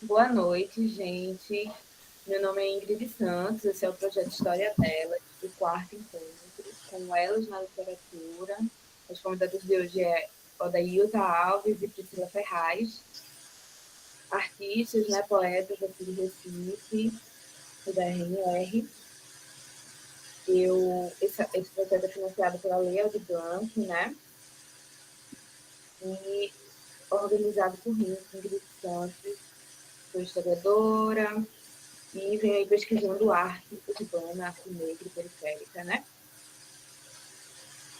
Boa noite, gente. Meu nome é Ingrid Santos, esse é o projeto História Delas, o quarto encontro com elas na literatura. As convidadas de hoje é Odailta Alves e Priscila Ferraz, artistas, né, poetas aqui de Recife, da RNR. Esse projeto é financiado pela Lei Aldir Blanc, né, e organizado por mim, Ingrid Santos, sou historiadora, e vem aí pesquisando arte urbana, arte negra e periférica, né?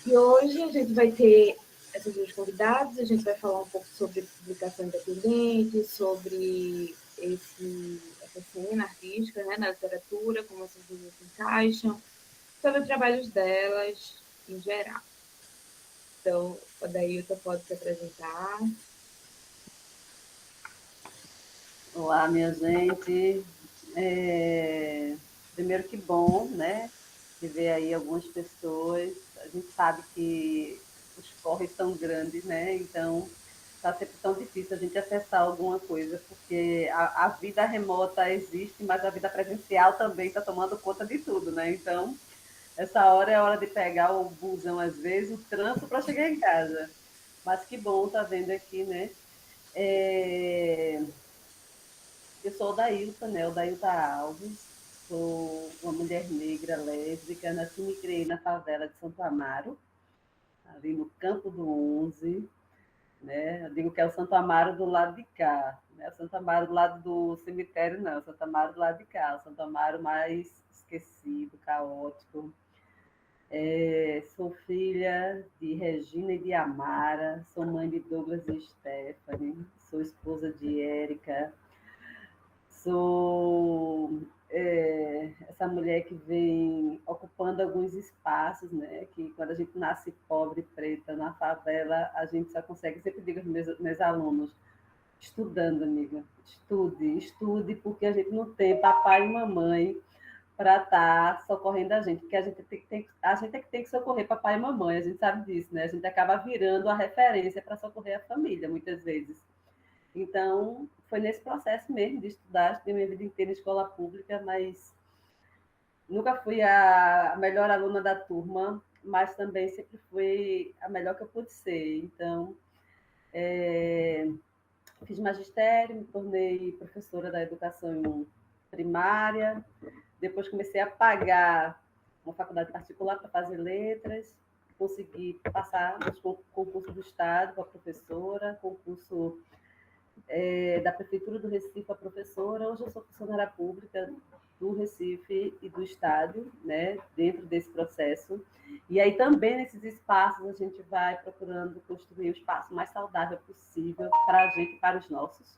E hoje a gente vai ter essas duas convidadas, a gente vai falar um pouco sobre publicação independente, sobre essa cena artística, né, na literatura, como essas duas se encaixam, sobre os trabalhos delas em geral. Então, a Dailta pode se apresentar. Olá, minha gente. Primeiro que bom, né? De ver aí algumas pessoas. A gente sabe que os corres são grandes, né? Então está sempre tão difícil a gente acessar alguma coisa, porque a vida remota existe, mas a vida presencial também está tomando conta de tudo, né? Então, essa hora é a hora de pegar o busão, às vezes, o trânsito para chegar em casa. Mas que bom estar vendo aqui, né? É, eu sou Odailta, né? Odailta Alves, sou uma mulher negra, lésbica, nasci e me criei na favela de Santo Amaro, ali no Campo do 11, né? Eu digo que é o Santo Amaro do lado de cá, né? O Santo Amaro do lado do cemitério, não, o Santo Amaro do lado de cá, o Santo Amaro mais esquecido, caótico. Sou filha de Regina e de Amara, sou mãe de Douglas e Stephanie, sou esposa de Érica, sou essa mulher que vem ocupando alguns espaços, né? Que quando a gente nasce pobre, preta, na favela, a gente só consegue, sempre digo aos meus alunos, estudando, amiga, estude, porque a gente não tem papai e mamãe para estar socorrendo a gente, porque a gente é que tem que socorrer papai e mamãe, a gente sabe disso, né? A gente acaba virando a referência para socorrer a família, muitas vezes. Então, foi nesse processo mesmo de estudar, estudei minha vida inteira em escola pública, mas nunca fui a melhor aluna da turma, mas também sempre fui a melhor que eu pude ser. Então, fiz magistério, me tornei professora da educação primária, depois comecei a pagar uma faculdade particular para fazer letras, consegui passar nos concursos do Estado para professora, concurso da Prefeitura do Recife, a professora. Hoje eu sou funcionária pública do Recife e do Estado, né, dentro desse processo. E aí também nesses espaços a gente vai procurando construir o espaço mais saudável possível para a gente e para os nossos,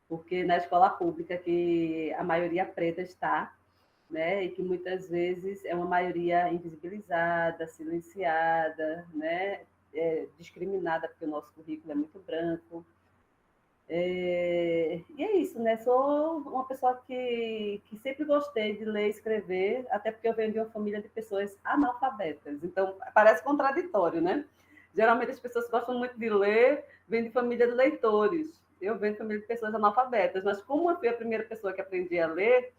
porque na escola pública que a maioria preta está, né, e que muitas vezes é uma maioria invisibilizada, silenciada, né, discriminada, porque o nosso currículo é muito branco. E é isso, né? Sou uma pessoa que sempre gostei de ler e escrever, até porque eu venho de uma família de pessoas analfabetas. Então, parece contraditório, né? Geralmente as pessoas gostam muito de ler, vêm de família de leitores. Eu venho de família de pessoas analfabetas, mas como eu fui a primeira pessoa que aprendi a ler,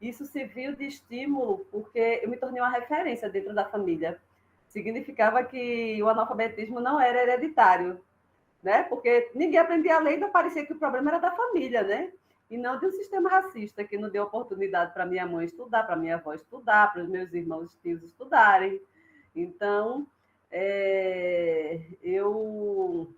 isso serviu de estímulo, porque eu me tornei uma referência dentro da família. Significava que o analfabetismo não era hereditário, né? Porque ninguém aprendia a ler, então parecia que o problema era da família, né? E não de um sistema racista que não deu oportunidade para minha mãe estudar, para minha avó estudar, para os meus irmãos e tios estudarem. Então, eu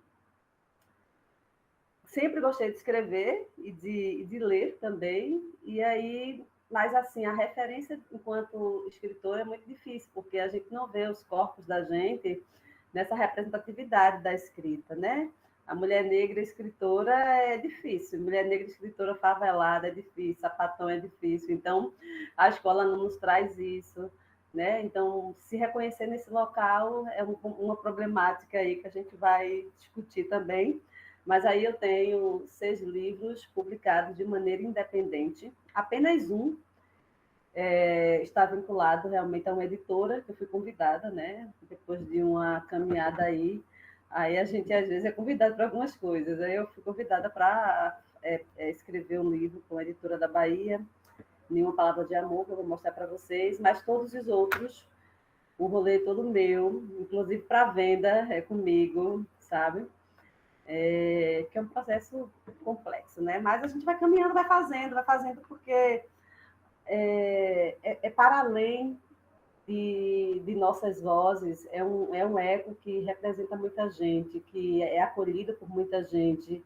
sempre gostei de escrever e de ler também, e aí, mas assim, a referência enquanto escritor é muito difícil, porque a gente não vê os corpos da gente nessa representatividade da escrita, né? A mulher negra escritora é difícil, mulher negra escritora favelada é difícil, sapatão é difícil, então a escola não nos traz isso, né? Então, se reconhecer nesse local é uma problemática aí que a gente vai discutir também, mas aí eu tenho 6 livros publicados de maneira independente, apenas um está vinculado realmente a uma editora, que eu fui convidada, né? Depois de uma caminhada aí a gente às vezes é convidado para algumas coisas. Aí eu fui convidada para escreveu um livro com a editora da Bahia, Nenhuma Palavra de Amor, que eu vou mostrar para vocês, mas todos os outros, o rolê é todo meu, inclusive para venda, é comigo, sabe? Que é um processo complexo, né? Mas a gente vai caminhando, vai fazendo, porque para além de nossas vozes, é um eco que representa muita gente, que é acolhido por muita gente.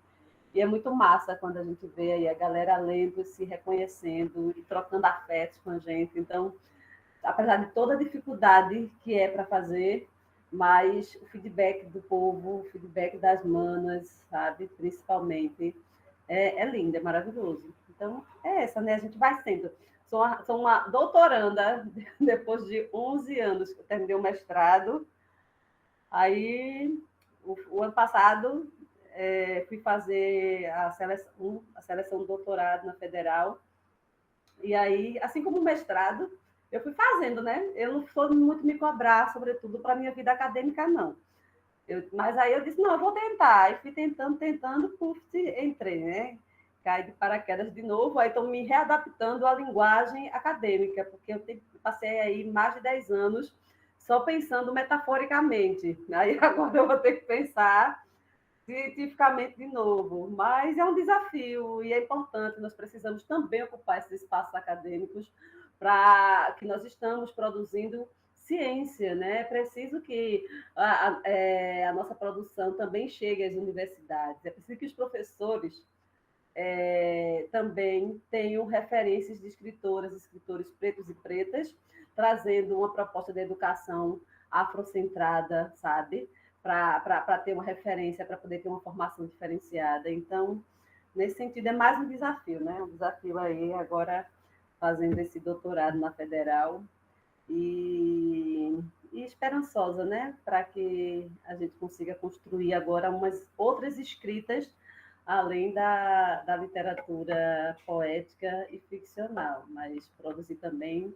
E é muito massa quando a gente vê aí a galera lendo, se reconhecendo e trocando afetos com a gente. Então, apesar de toda a dificuldade que é para fazer, mas o feedback do povo, o feedback das manas, sabe, principalmente, é lindo, é maravilhoso. Então, é essa, né? A gente vai sendo. Sou uma doutoranda, depois de 11 anos que eu terminei o mestrado. Aí, o ano passado, fui fazer a seleção do doutorado na Federal. E aí, assim como o mestrado, eu fui fazendo, né? Eu não sou muito me cobrar, sobretudo para a minha vida acadêmica, não. Mas aí eu disse, não, eu vou tentar. E fui tentando, puf, entrei, né? Caí de paraquedas de novo, aí estou me readaptando à linguagem acadêmica, porque eu passei aí mais de 10 anos só pensando metaforicamente. Aí agora eu vou ter que pensar cientificamente de novo, mas é um desafio e é importante, nós precisamos também ocupar esses espaços acadêmicos para que nós estamos produzindo ciência, né? É preciso que a nossa produção também chegue às universidades, é preciso que os professores também tenham referências de escritores pretos e pretas, trazendo uma proposta de educação afrocentrada, sabe? Para ter uma referência, para poder ter uma formação diferenciada. Então, nesse sentido, é mais um desafio, né? Um desafio aí agora fazendo esse doutorado na Federal e esperançosa, né? Para que a gente consiga construir agora umas outras escritas além da literatura poética e ficcional, mas produzir também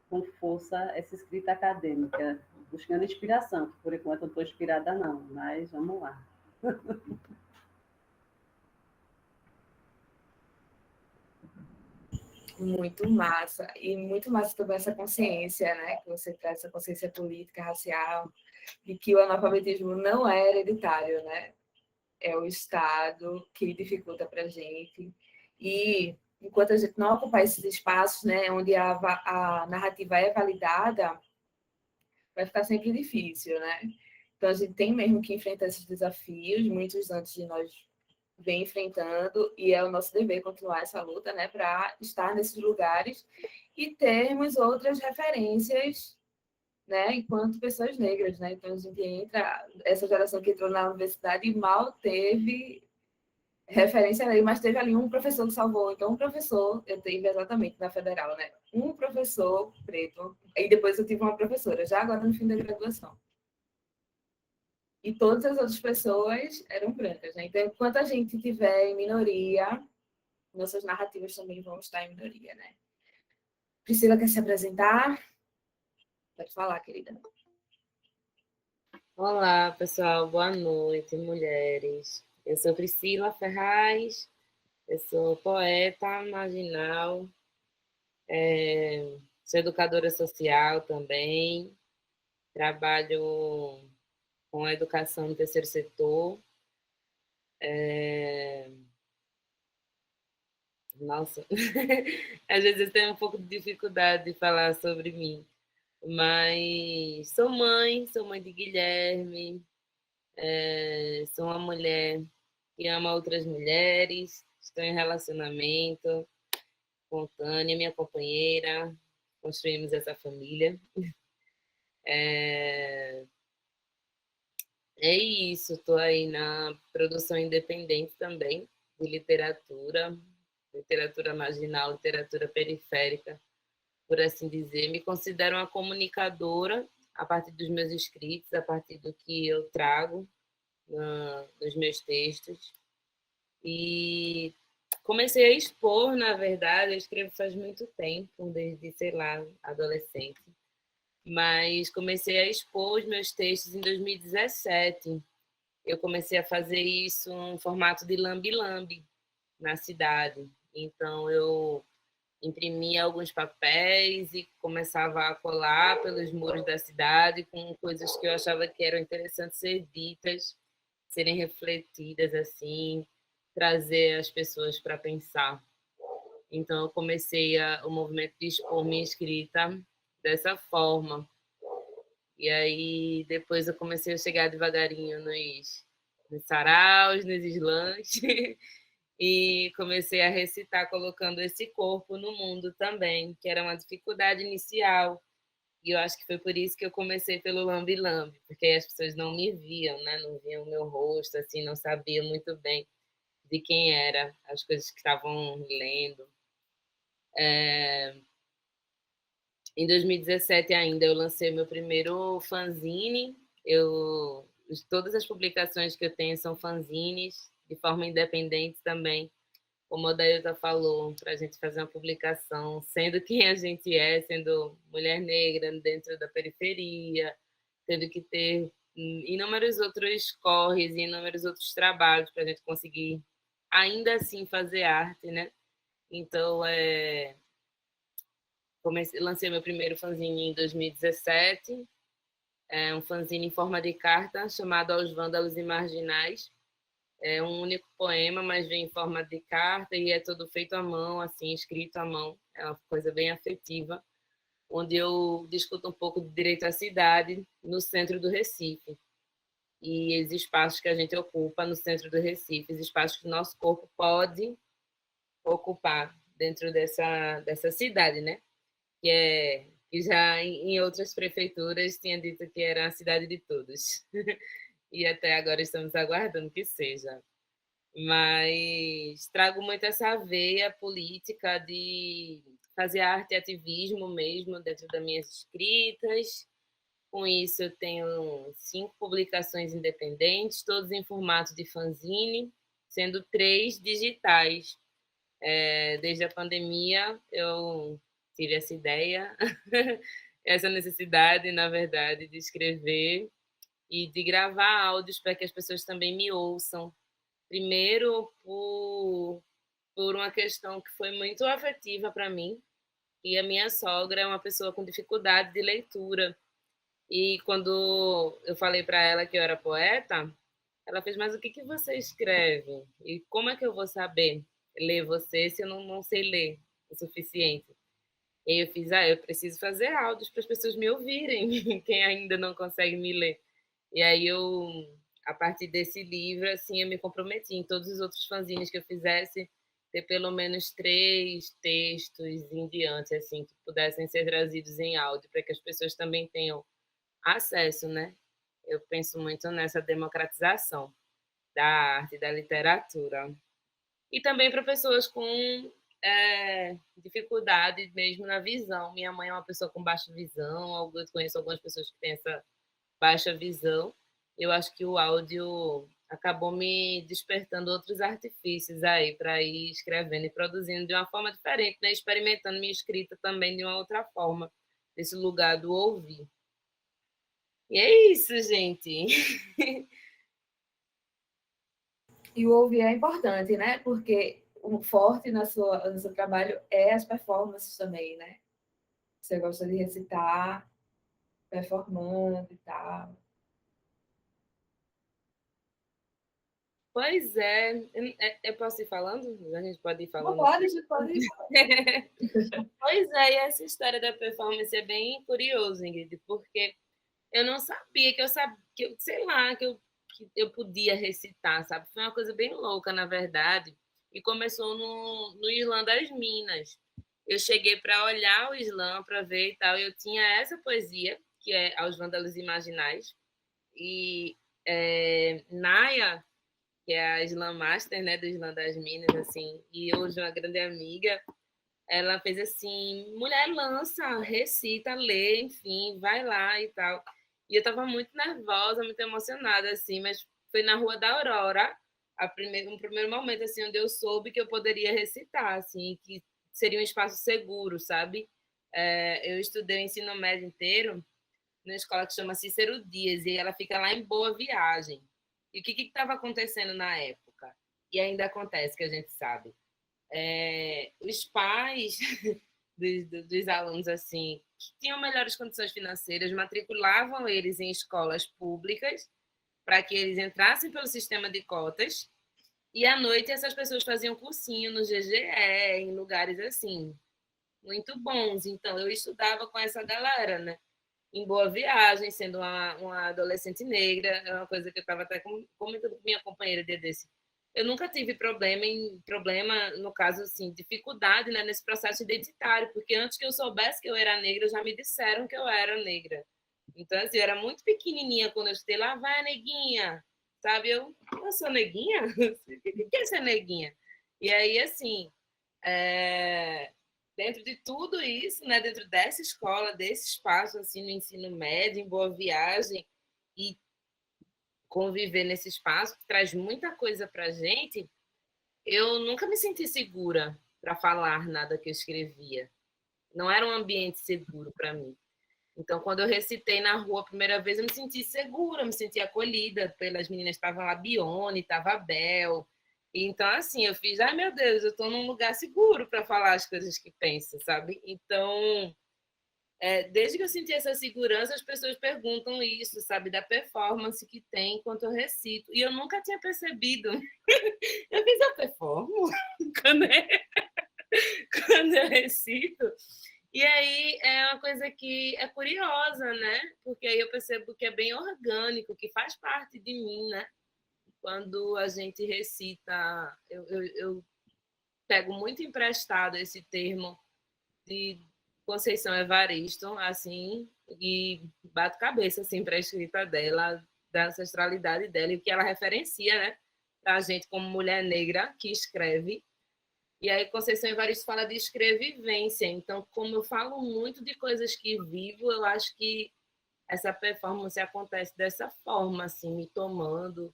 com força essa escrita acadêmica, buscando inspiração, que por enquanto eu não estou inspirada não, mas vamos lá. Muito massa. E muito massa também essa consciência, né? Que você traz, essa consciência política, racial, de que o analfabetismo não é hereditário, né? É o Estado que dificulta para a gente. E enquanto a gente não ocupar esses espaços, né, onde a narrativa é validada, vai ficar sempre difícil, né? Então a gente tem mesmo que enfrentar esses desafios, muitos antes de nós vem enfrentando, e é o nosso dever continuar essa luta, né, para estar nesses lugares e termos outras referências, né, enquanto pessoas negras, né? Então a gente entra, essa geração que entrou na universidade e mal teve referência ali, mas teve ali um professor que salvou. Então, um professor, eu tive exatamente na Federal, né? Um professor preto, e depois eu tive uma professora, já agora no fim da graduação. E todas as outras pessoas eram brancas, né? Então, enquanto a gente tiver em minoria, nossas narrativas também vão estar em minoria, né? Priscila quer se apresentar? Pode falar, querida. Olá, pessoal. Boa noite, mulheres. Eu sou Priscila Ferraz, eu sou poeta marginal, sou educadora social também, trabalho com a educação no terceiro setor. Nossa, às vezes eu tenho um pouco de dificuldade de falar sobre mim, mas sou mãe de Guilherme, sou uma mulher que ama outras mulheres, estou em relacionamento com Tânia, minha companheira, construímos essa família. É isso, estou aí na produção independente também, de literatura, literatura marginal, literatura periférica, por assim dizer. Me considero uma comunicadora a partir dos meus escritos, a partir do que eu trago nos meus textos. E comecei a expor, na verdade, eu escrevo faz muito tempo, desde, sei lá, adolescente. Mas comecei a expor os meus textos em 2017. Eu comecei a fazer isso em formato de lambe-lambe. na cidade. Então, eu imprimia alguns papéis e começava a colar pelos muros da cidade com coisas que eu achava que eram interessantes ser ditas, serem refletidas assim, trazer as pessoas para pensar. Então eu comecei o movimento de expor minha escrita dessa forma. E aí depois eu comecei a chegar devagarinho nos saraus, nos slams, e comecei a recitar colocando esse corpo no mundo também, que era uma dificuldade inicial. E eu acho que foi por isso que eu comecei pelo lambe-lambe, porque as pessoas não me viam, né? Não viam o meu rosto, assim, não sabiam muito bem de quem era as coisas que estavam lendo. Em 2017 ainda eu lancei meu primeiro fanzine. Todas as publicações que eu tenho são fanzines, de forma independente também. Como a Dailton falou, para a gente fazer uma publicação, sendo quem a gente é, sendo mulher negra dentro da periferia, tendo que ter inúmeros outros corres e inúmeros outros trabalhos para a gente conseguir ainda assim fazer arte, né? Então, lancei meu primeiro fanzine em 2017, um fanzine em forma de carta chamado Aos Vândalos e Marginais. É um único poema, mas vem em forma de carta e é todo feito à mão, assim, escrito à mão. É uma coisa bem afetiva, onde eu discuto um pouco de direito à cidade no centro do Recife. E os espaços que a gente ocupa no centro do Recife, os espaços que o nosso corpo pode ocupar dentro dessa cidade, né? Que já em outras prefeituras tinha dito que era a cidade de todos. E até agora estamos aguardando que seja. Mas trago muito essa veia política de fazer arte e ativismo mesmo dentro das minhas escritas. Com isso, eu tenho 5 publicações independentes, todas em formato de fanzine, sendo 3 digitais. Desde a pandemia, eu tive essa ideia, essa necessidade, na verdade, de escrever e de gravar áudios para que as pessoas também me ouçam. Primeiro, por uma questão que foi muito afetiva para mim, e a minha sogra é uma pessoa com dificuldade de leitura. E quando eu falei para ela que eu era poeta, ela fez: mas o que, que você escreve? E como é que eu vou saber ler você se eu não sei ler o suficiente? E eu fiz: eu preciso fazer áudios para as pessoas me ouvirem, quem ainda não consegue me ler. E aí a partir desse livro, assim, eu me comprometi em todos os outros fanzines que eu fizesse, ter pelo menos 3 textos em diante, assim, que pudessem ser trazidos em áudio, para que as pessoas também tenham acesso, né? Eu penso muito nessa democratização da arte, da literatura. E também para pessoas com dificuldade mesmo na visão. Minha mãe é uma pessoa com baixa visão, eu conheço algumas pessoas que têm essa baixa visão. Eu acho que o áudio acabou me despertando outros artifícios aí para ir escrevendo e produzindo de uma forma diferente, né? Experimentando minha escrita também de uma outra forma, desse lugar do ouvir. E é isso, gente. E o ouvir é importante, né? Porque o forte no seu trabalho é as performances também, né? Você gosta de recitar, performando e tal. Pois é. Eu posso ir falando? A gente pode ir Não falando. pode, pode. Pois é, e essa história da performance é bem curiosa, Ingrid, porque eu não sabia que eu sabia, que eu, sei lá, que eu podia recitar, sabe? Foi uma coisa bem louca, na verdade, e começou no Islã das Minas. Eu cheguei para olhar o Islã, para ver e tal, e eu tinha essa poesia, que é Aos Vândalos Imaginais, e Naya, que é a Slam Master, né, do Islã das Minas, assim, e hoje uma grande amiga, ela fez assim: mulher, lança, recita, lê, enfim, vai lá e tal. E eu tava muito nervosa, muito emocionada, assim, mas foi na Rua da Aurora, um primeiro momento, assim, onde eu soube que eu poderia recitar, assim, que seria um espaço seguro, sabe? Eu estudei o ensino médio inteiro numa escola que chama Cícero Dias, e ela fica lá em Boa Viagem. E o que estava acontecendo na época? e ainda acontece, que a gente sabe. Os pais dos alunos assim que tinham melhores condições financeiras matriculavam eles em escolas públicas para que eles entrassem pelo sistema de cotas, e à noite essas pessoas faziam cursinho no GGE, em lugares assim, muito bons. Então eu estudava com essa galera, né? Em Boa Viagem, sendo uma adolescente negra, é uma coisa que eu estava até comentando com minha companheira desse. Eu nunca tive problema, no caso, assim, dificuldade, né, nesse processo identitário, porque antes que eu soubesse que eu era negra, já me disseram que eu era negra. Então, assim, eu era muito pequenininha quando eu estudei, lá vai, neguinha, sabe? Eu sou neguinha? O que é ser neguinha? E aí, assim, dentro de tudo isso, né, dentro dessa escola, desse espaço, assim, no ensino médio, em Boa Viagem, e conviver nesse espaço, que traz muita coisa para a gente, eu nunca me senti segura para falar nada que eu escrevia. Não era um ambiente seguro para mim. Então, quando eu recitei na rua a primeira vez, eu me senti segura, me senti acolhida pelas meninas. Estavam lá, Bione, estava a Bel. E, então, assim, eu fiz, ai meu Deus, eu estou num lugar seguro para falar as coisas que penso, sabe? Então, desde que eu senti essa segurança, as pessoas perguntam isso, sabe, da performance que tem enquanto eu recito. E eu nunca tinha percebido. Eu fiz a performance quando, quando eu recito. E aí é uma coisa que é curiosa, né? Porque aí eu percebo que é bem orgânico, que faz parte de mim, né? Quando a gente recita, eu pego muito emprestado esse termo de Conceição Evaristo, assim, e bato cabeça assim para a escrita dela, da ancestralidade dela e o que ela referencia, né? Para a gente como mulher negra que escreve. E aí Conceição Evaristo fala de escrevivência. Então, como eu falo muito de coisas que vivo, eu acho que essa performance acontece dessa forma, assim, me tomando.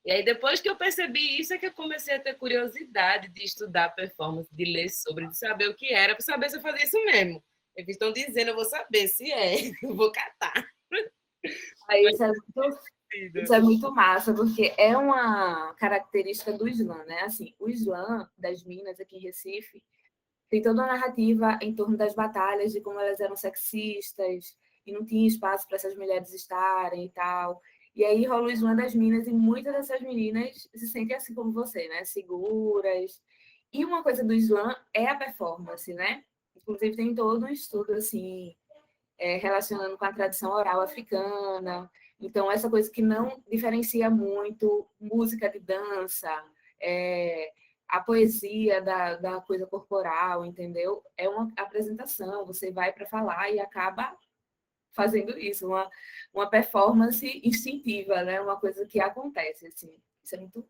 E aí, depois que eu percebi isso, é que eu comecei a ter curiosidade de estudar performance, de ler sobre, de saber o que era, para saber se eu fazia isso mesmo. Eles estão dizendo, eu vou saber se é, eu vou catar. Aí isso é muito massa, porque é uma característica do slam, né? Assim, o slam das Minas aqui em Recife tem toda uma narrativa em torno das batalhas, de como elas eram sexistas e não tinha espaço para essas mulheres estarem e tal. E aí rola o slam das Minas e muitas dessas meninas se sentem assim como você, né? Seguras. E uma coisa do slam é a performance, né? Inclusive tem todo um estudo assim relacionando com a tradição oral africana. Então, essa coisa que não diferencia muito música de dança, a poesia da coisa corporal, entendeu? É uma apresentação, você vai para falar e acaba fazendo isso, uma performance instintiva, né? Uma coisa que acontece, assim. Isso é muito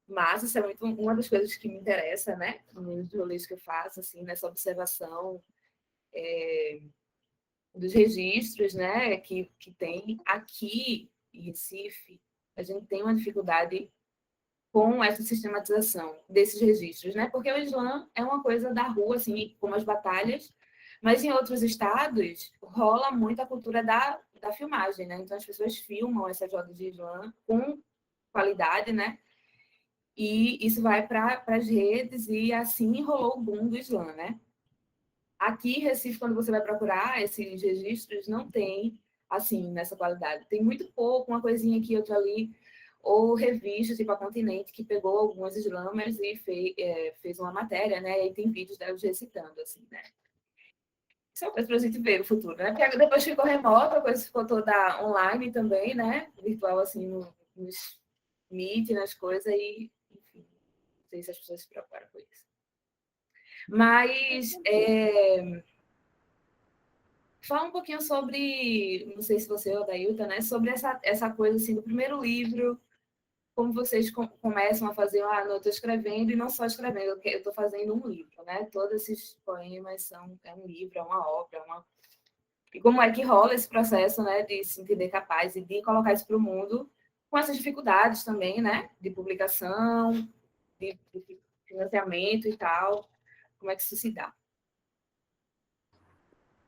massa, isso é muito uma das coisas que me interessa, né? Nos rolês que eu faço, assim, nessa observação dos registros, né, que tem aqui em Recife, a gente tem uma dificuldade com essa sistematização desses registros, né? Porque o slam é uma coisa da rua, assim, como as batalhas, mas em outros estados rola muito a cultura da filmagem, né? Então as pessoas filmam essas rodas de slam com qualidade, né? E isso vai para as redes e assim rolou o boom do slam, né? Aqui em Recife, quando você vai procurar esses registros, não tem, assim, nessa qualidade. Tem muito pouco, uma coisinha aqui, outra ali, ou revistas, tipo a Continente, que pegou algumas slammers e fez uma matéria, né? E tem vídeos delas recitando, assim, né? Isso é uma coisa para a gente ver no futuro, né? Porque depois ficou remota, a coisa ficou toda online também, né? Virtual, assim, nos Meet, nas coisas, e, enfim, não sei se as pessoas se preocuparam com isso. Mas... fala um pouquinho sobre, não sei se você ou a Dailton, né? Sobre essa coisa assim do primeiro livro, como vocês começam a fazer, não, eu estou escrevendo e não só escrevendo, eu estou fazendo um livro, né? Todos esses poemas é um livro, é uma obra, e como é que rola esse processo, né, de se entender capaz e de colocar isso para o mundo, com essas dificuldades também, né? De publicação, de financiamento e tal. Como é que isso se dá?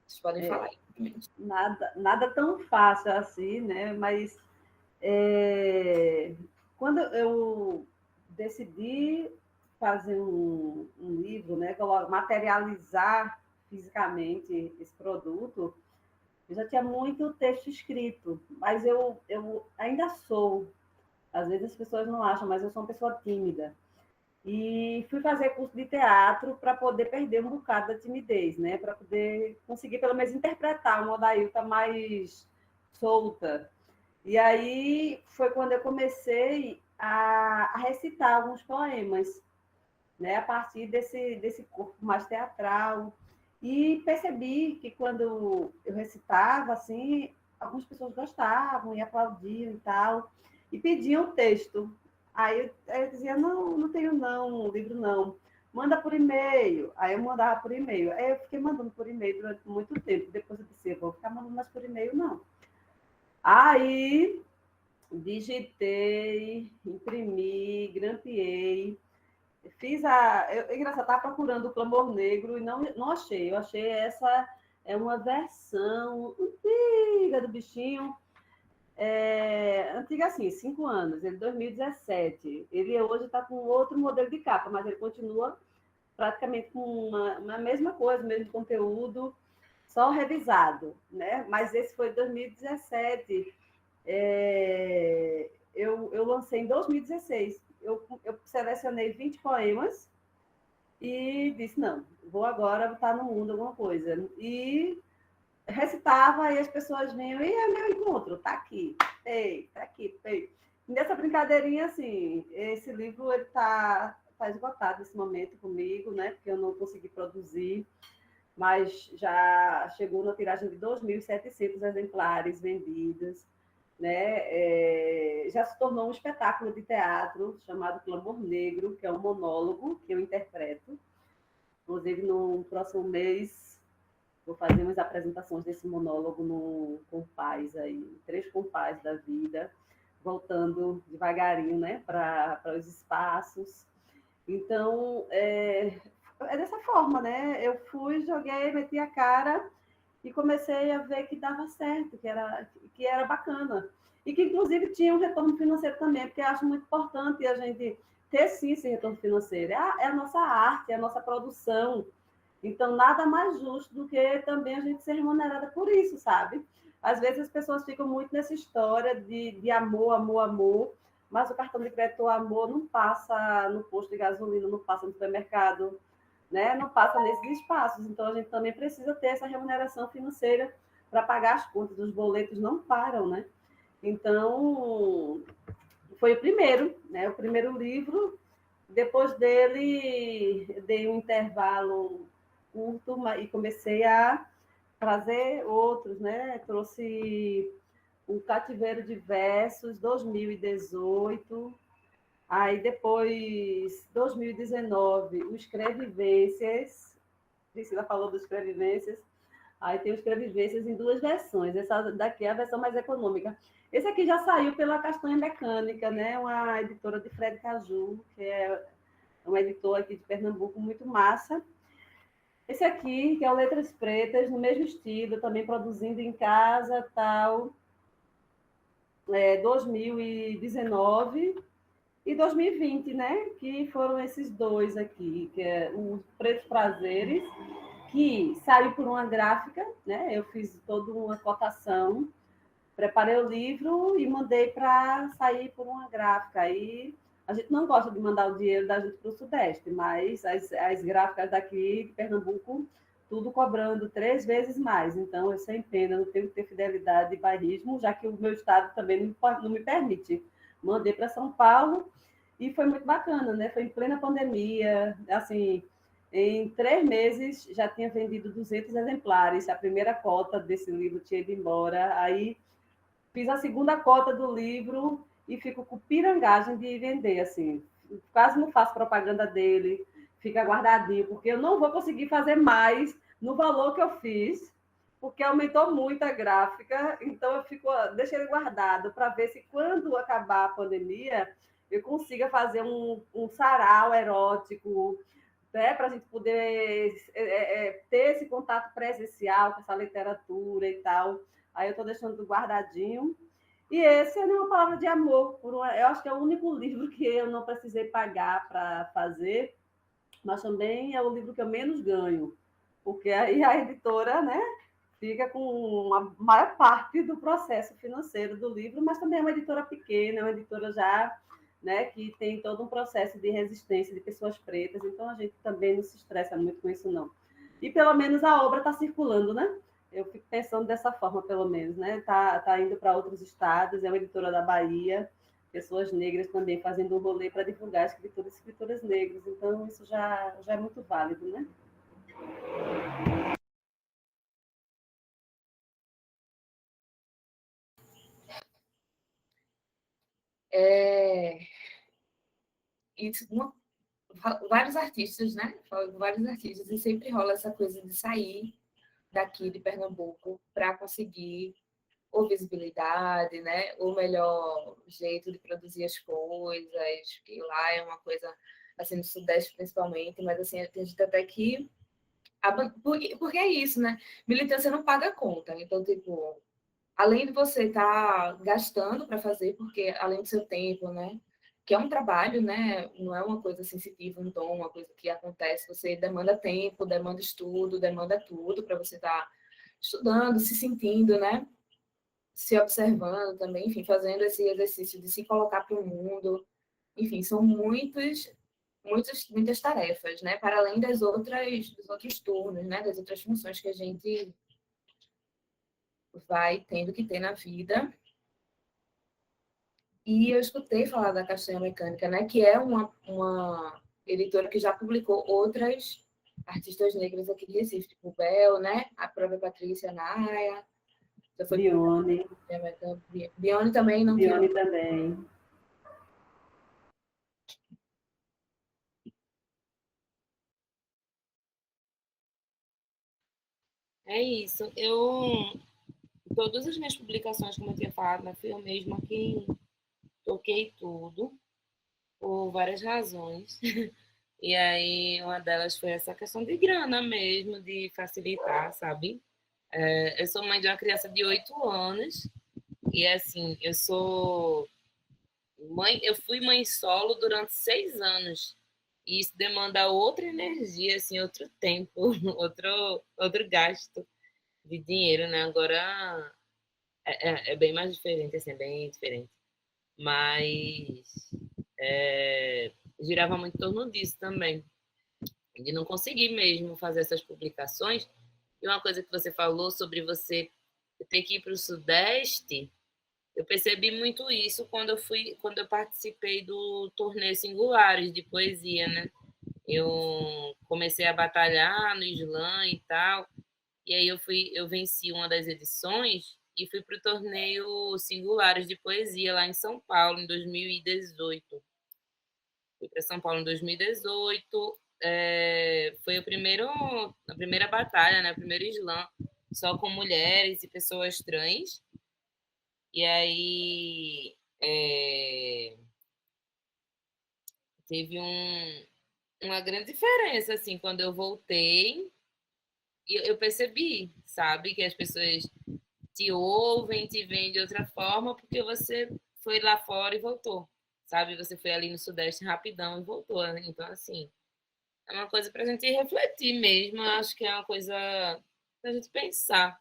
Vocês podem falar aí. Nada tão fácil assim, né? Mas quando eu decidi fazer um livro, né, materializar fisicamente esse produto, eu já tinha muito texto escrito, mas eu ainda sou, às vezes as pessoas não acham, mas eu sou uma pessoa tímida. E fui fazer curso de teatro para poder perder um bocado da timidez, né? Para poder conseguir, pelo menos, interpretar uma Odailta mais solta. E aí foi quando eu comecei a recitar alguns poemas, né? A partir desse corpo mais teatral. E percebi que quando eu recitava, assim, algumas pessoas gostavam e aplaudiam e tal, e pediam texto. Aí eu dizia, não, não tenho não, livro não. Manda por e-mail. Aí eu mandava por e-mail. Aí eu fiquei mandando por e-mail durante muito tempo. Depois eu disse, eu vou ficar mandando mais por e-mail, não. Aí digitei, imprimi, grampeei, fiz engraçado, estava procurando o Clamor Negro e não achei. Eu achei essa é uma versão antiga do bichinho, antiga assim, 5 anos, ele 2017. Ele hoje está com outro modelo de capa, mas ele continua praticamente com uma mesma coisa, o mesmo conteúdo, só revisado, né? Mas esse foi 2017. Eu lancei em 2016. Eu selecionei 20 poemas e disse, não, vou agora botar no mundo alguma coisa. E recitava e as pessoas vinham, e é meu encontro, tá aqui, ei, tá aqui, ei. Nessa brincadeirinha, assim, esse livro ele tá esgotado nesse momento comigo, né? Porque eu não consegui produzir, mas já chegou na tiragem de 2.700 exemplares vendidos, né? Já se tornou um espetáculo de teatro chamado Clamor Negro, que é um monólogo que eu interpreto. Inclusive, no próximo mês, vou fazer umas apresentações desse monólogo no Compás, aí, 3 compás da vida, voltando devagarinho, né, para os espaços. Então, é dessa forma, né? Eu fui, joguei, meti a cara e comecei a ver que dava certo, que era bacana. E que, inclusive, tinha um retorno financeiro também, porque eu acho muito importante a gente ter, sim, esse retorno financeiro. É a nossa arte, é a nossa produção. Então, nada mais justo do que também a gente ser remunerada por isso, sabe? Às vezes as pessoas ficam muito nessa história de amor, amor, amor, mas o cartão de crédito amor não passa no posto de gasolina, não passa no supermercado, né? Não passa nesses espaços. Então, a gente também precisa ter essa remuneração financeira para pagar as contas, os boletos não param, né? Então, foi o primeiro, né? O primeiro livro. Depois dele, dei um intervalo curto e comecei a trazer outros, né? Trouxe o Cativeiro de Versos, 2018. Aí depois, 2019, o Escrevivências. Priscila falou do Escrevivências. Aí tem o Escrevivências em 2 versões. Essa daqui é a versão mais econômica. Esse aqui já saiu pela Castanha Mecânica, né? Uma editora de Fred Caju, que é uma editora aqui de Pernambuco muito massa. Esse aqui, que é o Letras Pretas, no mesmo estilo, também produzindo em casa, tal, 2019 e 2020, né? Que foram esses 2 aqui, que é os Pretos Prazeres, que saiu por uma gráfica, né? Eu fiz toda uma cotação, preparei o livro e mandei para sair por uma gráfica. Aí a gente não gosta de mandar o dinheiro da gente para o Sudeste, mas as gráficas daqui de Pernambuco, tudo cobrando 3 vezes mais. Então, eu sem pena, não tenho que ter fidelidade e bairrismo, já que o meu estado também não me permite. Mandei para São Paulo e foi muito bacana, né? Foi em plena pandemia, assim, em 3 meses já tinha vendido 200 exemplares. A primeira cota desse livro tinha ido embora. Aí fiz a segunda cota do livro e fico com pirangagem de vender, assim. Quase não faço propaganda dele, fica guardadinho, porque eu não vou conseguir fazer mais no valor que eu fiz, porque aumentou muito a gráfica, então eu deixo ele guardado para ver se quando acabar a pandemia eu consiga fazer um sarau erótico, né, para a gente poder ter esse contato presencial com essa literatura e tal. Aí eu estou deixando guardadinho. E esse é uma palavra de amor. Eu acho que é o único livro que eu não precisei pagar para fazer, mas também é o livro que eu menos ganho, porque aí a editora, né, fica com a maior parte do processo financeiro do livro, mas também é uma editora pequena, é uma editora já, né, que tem todo um processo de resistência de pessoas pretas, então a gente também não se estressa muito com isso, não. E pelo menos a obra está circulando, né? Eu fico pensando dessa forma, pelo menos, né? Tá indo para outros estados, é uma editora da Bahia, pessoas negras também fazendo um rolê para divulgar escritores e escritoras negras, então isso já é muito válido, né? É, e vários artistas, né? Falo com vários artistas, e sempre rola essa coisa de sair daqui de Pernambuco para conseguir ou visibilidade, né? Ou melhor jeito de produzir as coisas, que lá é uma coisa assim no Sudeste principalmente, mas assim tem gente até que porque é isso, né? Militância não paga conta, então tipo além de você estar gastando para fazer, porque além do seu tempo, né? Que é um trabalho, né? Não é uma coisa sensitiva, um dom, uma coisa que acontece. Você demanda tempo, demanda estudo, demanda tudo para você estar estudando, se sentindo, né? Se observando também, enfim, fazendo esse exercício de se colocar para o mundo. Enfim, são muitas tarefas, né? Para além dos outros turnos, né? Das outras funções que a gente vai tendo que ter na vida. E eu escutei falar da Castanha Mecânica, né? Que é uma editora que já publicou outras artistas negras aqui de Recife, tipo Bel, né? A própria Patrícia Naia. Já foi Bione. Bione também não tinha. Bione também. É isso. Todas as minhas publicações, como eu tinha falado, né, fui eu mesma quem toquei tudo, por várias razões. E aí, uma delas foi essa questão de grana mesmo, de facilitar, sabe? Eu sou mãe de uma criança de 8 anos, e assim, eu fui mãe solo durante 6 anos. E isso demanda outra energia, assim, outro tempo, outro gasto de dinheiro, né? Agora é bem mais diferente, assim, é bem diferente. Mas girava muito em torno disso também, de não conseguir mesmo fazer essas publicações. E uma coisa que você falou sobre você ter que ir para o Sudeste, eu percebi muito isso quando eu participei do torneio Singulares de poesia, né? Eu comecei a batalhar no slam e tal, e aí eu venci uma das edições e fui para o torneio Singulares de poesia lá em São Paulo em 2018. Fui para São Paulo em 2018. Foi a primeira batalha, né? O primeiro slam, só com mulheres e pessoas trans. E aí teve uma grande diferença, assim, quando eu voltei. E eu percebi, sabe, que as pessoas te ouvem, te veem de outra forma, porque você foi lá fora e voltou, sabe? Você foi ali no Sudeste rapidão e voltou, né? Então, assim, é uma coisa para a gente refletir mesmo. Eu acho que é uma coisa para a gente pensar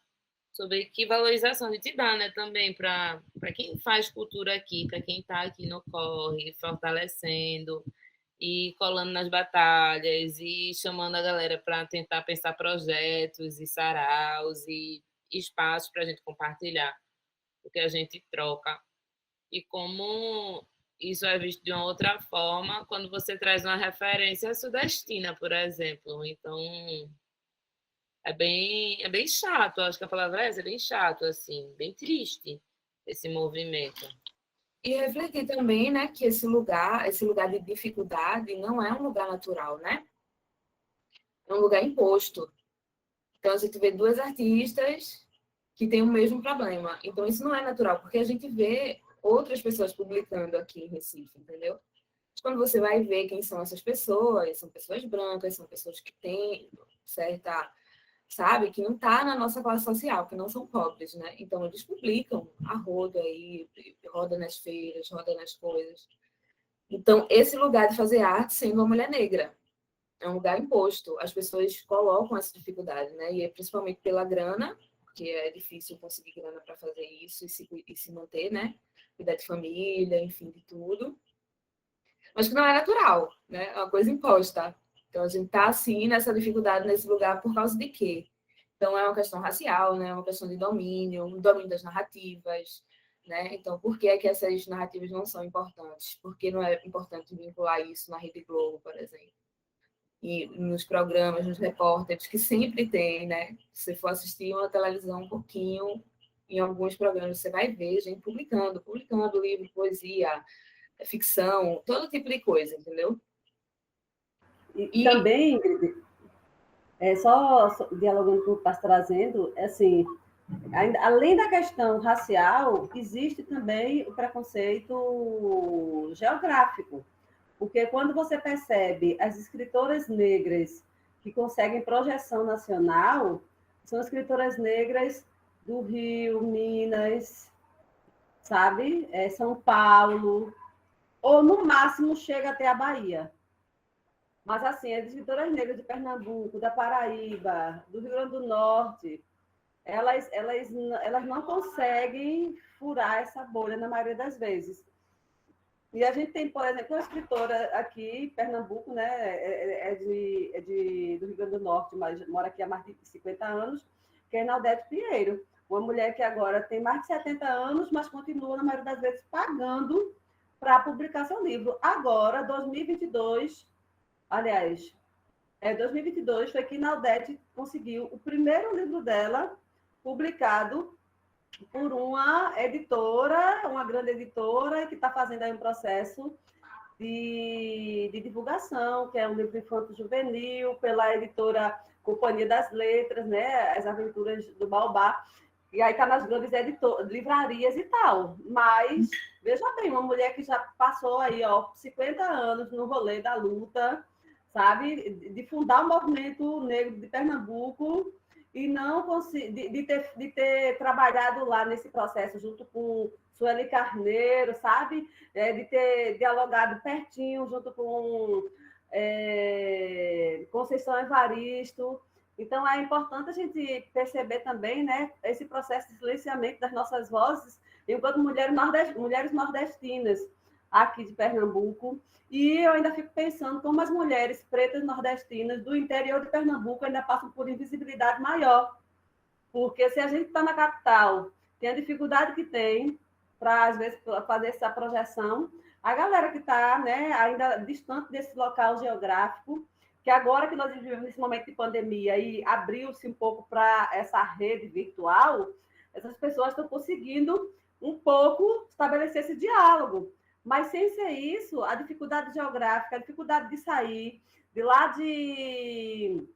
sobre que valorização a gente dá, né, também para quem faz cultura aqui, para quem está aqui no corre, fortalecendo e colando nas batalhas e chamando a galera para tentar pensar projetos e saraus e espaços para a gente compartilhar o que a gente troca. E como isso é visto de uma outra forma quando você traz uma referência sudestina, por exemplo. Então, é bem chato, acho que a palavra é essa, é bem chato, assim, bem triste esse movimento. E refletir também, né, que esse lugar de dificuldade não é um lugar natural, né? É um lugar imposto. Então a gente vê duas artistas que têm o mesmo problema. Então isso não é natural, porque a gente vê outras pessoas publicando aqui em Recife, entendeu? Quando você vai ver quem são essas pessoas, são pessoas brancas, são pessoas que têm certa sabe? Que não está na nossa classe social, que não são pobres, né? Então, eles publicam a roda aí, roda nas feiras, roda nas coisas. Então, esse lugar de fazer arte sendo uma mulher negra, é um lugar imposto. As pessoas colocam essa dificuldade, né? E é principalmente pela grana, que é difícil conseguir grana para fazer isso e se manter, né? Cuidar de família, enfim, de tudo. Mas que não é natural, né? É uma coisa imposta. Então, a gente está, assim, nessa dificuldade nesse lugar por causa de quê? Então, é uma questão racial, né? É uma questão de domínio, domínio das narrativas, né? Então, por que é que essas narrativas não são importantes? Por que não é importante vincular isso na Rede Globo, por exemplo? E nos programas, nos repórteres, que sempre tem, né? Se você for assistir uma televisão um pouquinho, em alguns programas você vai ver gente publicando livro, poesia, ficção, todo tipo de coisa, entendeu? E E também, Ingrid, só dialogando com o que está trazendo, assim, ainda, além da questão racial, existe também o preconceito geográfico. Porque quando você percebe as escritoras negras que conseguem projeção nacional, são escritoras negras do Rio, Minas, sabe? São Paulo, ou no máximo chega até a Bahia. Mas, assim, as escritoras negras de Pernambuco, da Paraíba, do Rio Grande do Norte, elas não conseguem furar essa bolha na maioria das vezes. E a gente tem, por exemplo, uma escritora aqui em Pernambuco, né? Do Rio Grande do Norte, mas mora aqui há mais de 50 anos, que é Naldete Pinheiro. Uma mulher que agora tem mais de 70 anos, mas continua, na maioria das vezes, pagando para publicar seu livro. Agora, 2022, aliás, 2022 foi que Naldete conseguiu o primeiro livro dela publicado por uma editora, uma grande editora, que está fazendo aí um processo de divulgação, que é um livro infanto-juvenil, pela editora Companhia das Letras, né? As Aventuras do Baobá. E aí está nas grandes livrarias e tal. Mas, veja bem, uma mulher que já passou aí, 50 anos no rolê da luta, sabe? De fundar o movimento negro de Pernambuco e não de ter trabalhado lá nesse processo junto com Sueli Carneiro, sabe? De ter dialogado pertinho junto com Conceição Evaristo. Então, é importante a gente perceber também, né, esse processo de silenciamento das nossas vozes enquanto mulheres nordestinas aqui de Pernambuco. E eu ainda fico pensando como as mulheres pretas nordestinas do interior de Pernambuco ainda passam por invisibilidade maior. Porque se a gente está na capital, tem a dificuldade que tem para, às vezes, fazer essa projeção, a galera que está, né, ainda distante desse local geográfico, que agora que nós vivemos nesse momento de pandemia e abriu-se um pouco para essa rede virtual, essas pessoas estão conseguindo um pouco estabelecer esse diálogo. Mas sem ser isso, a dificuldade geográfica, a dificuldade de sair de lá de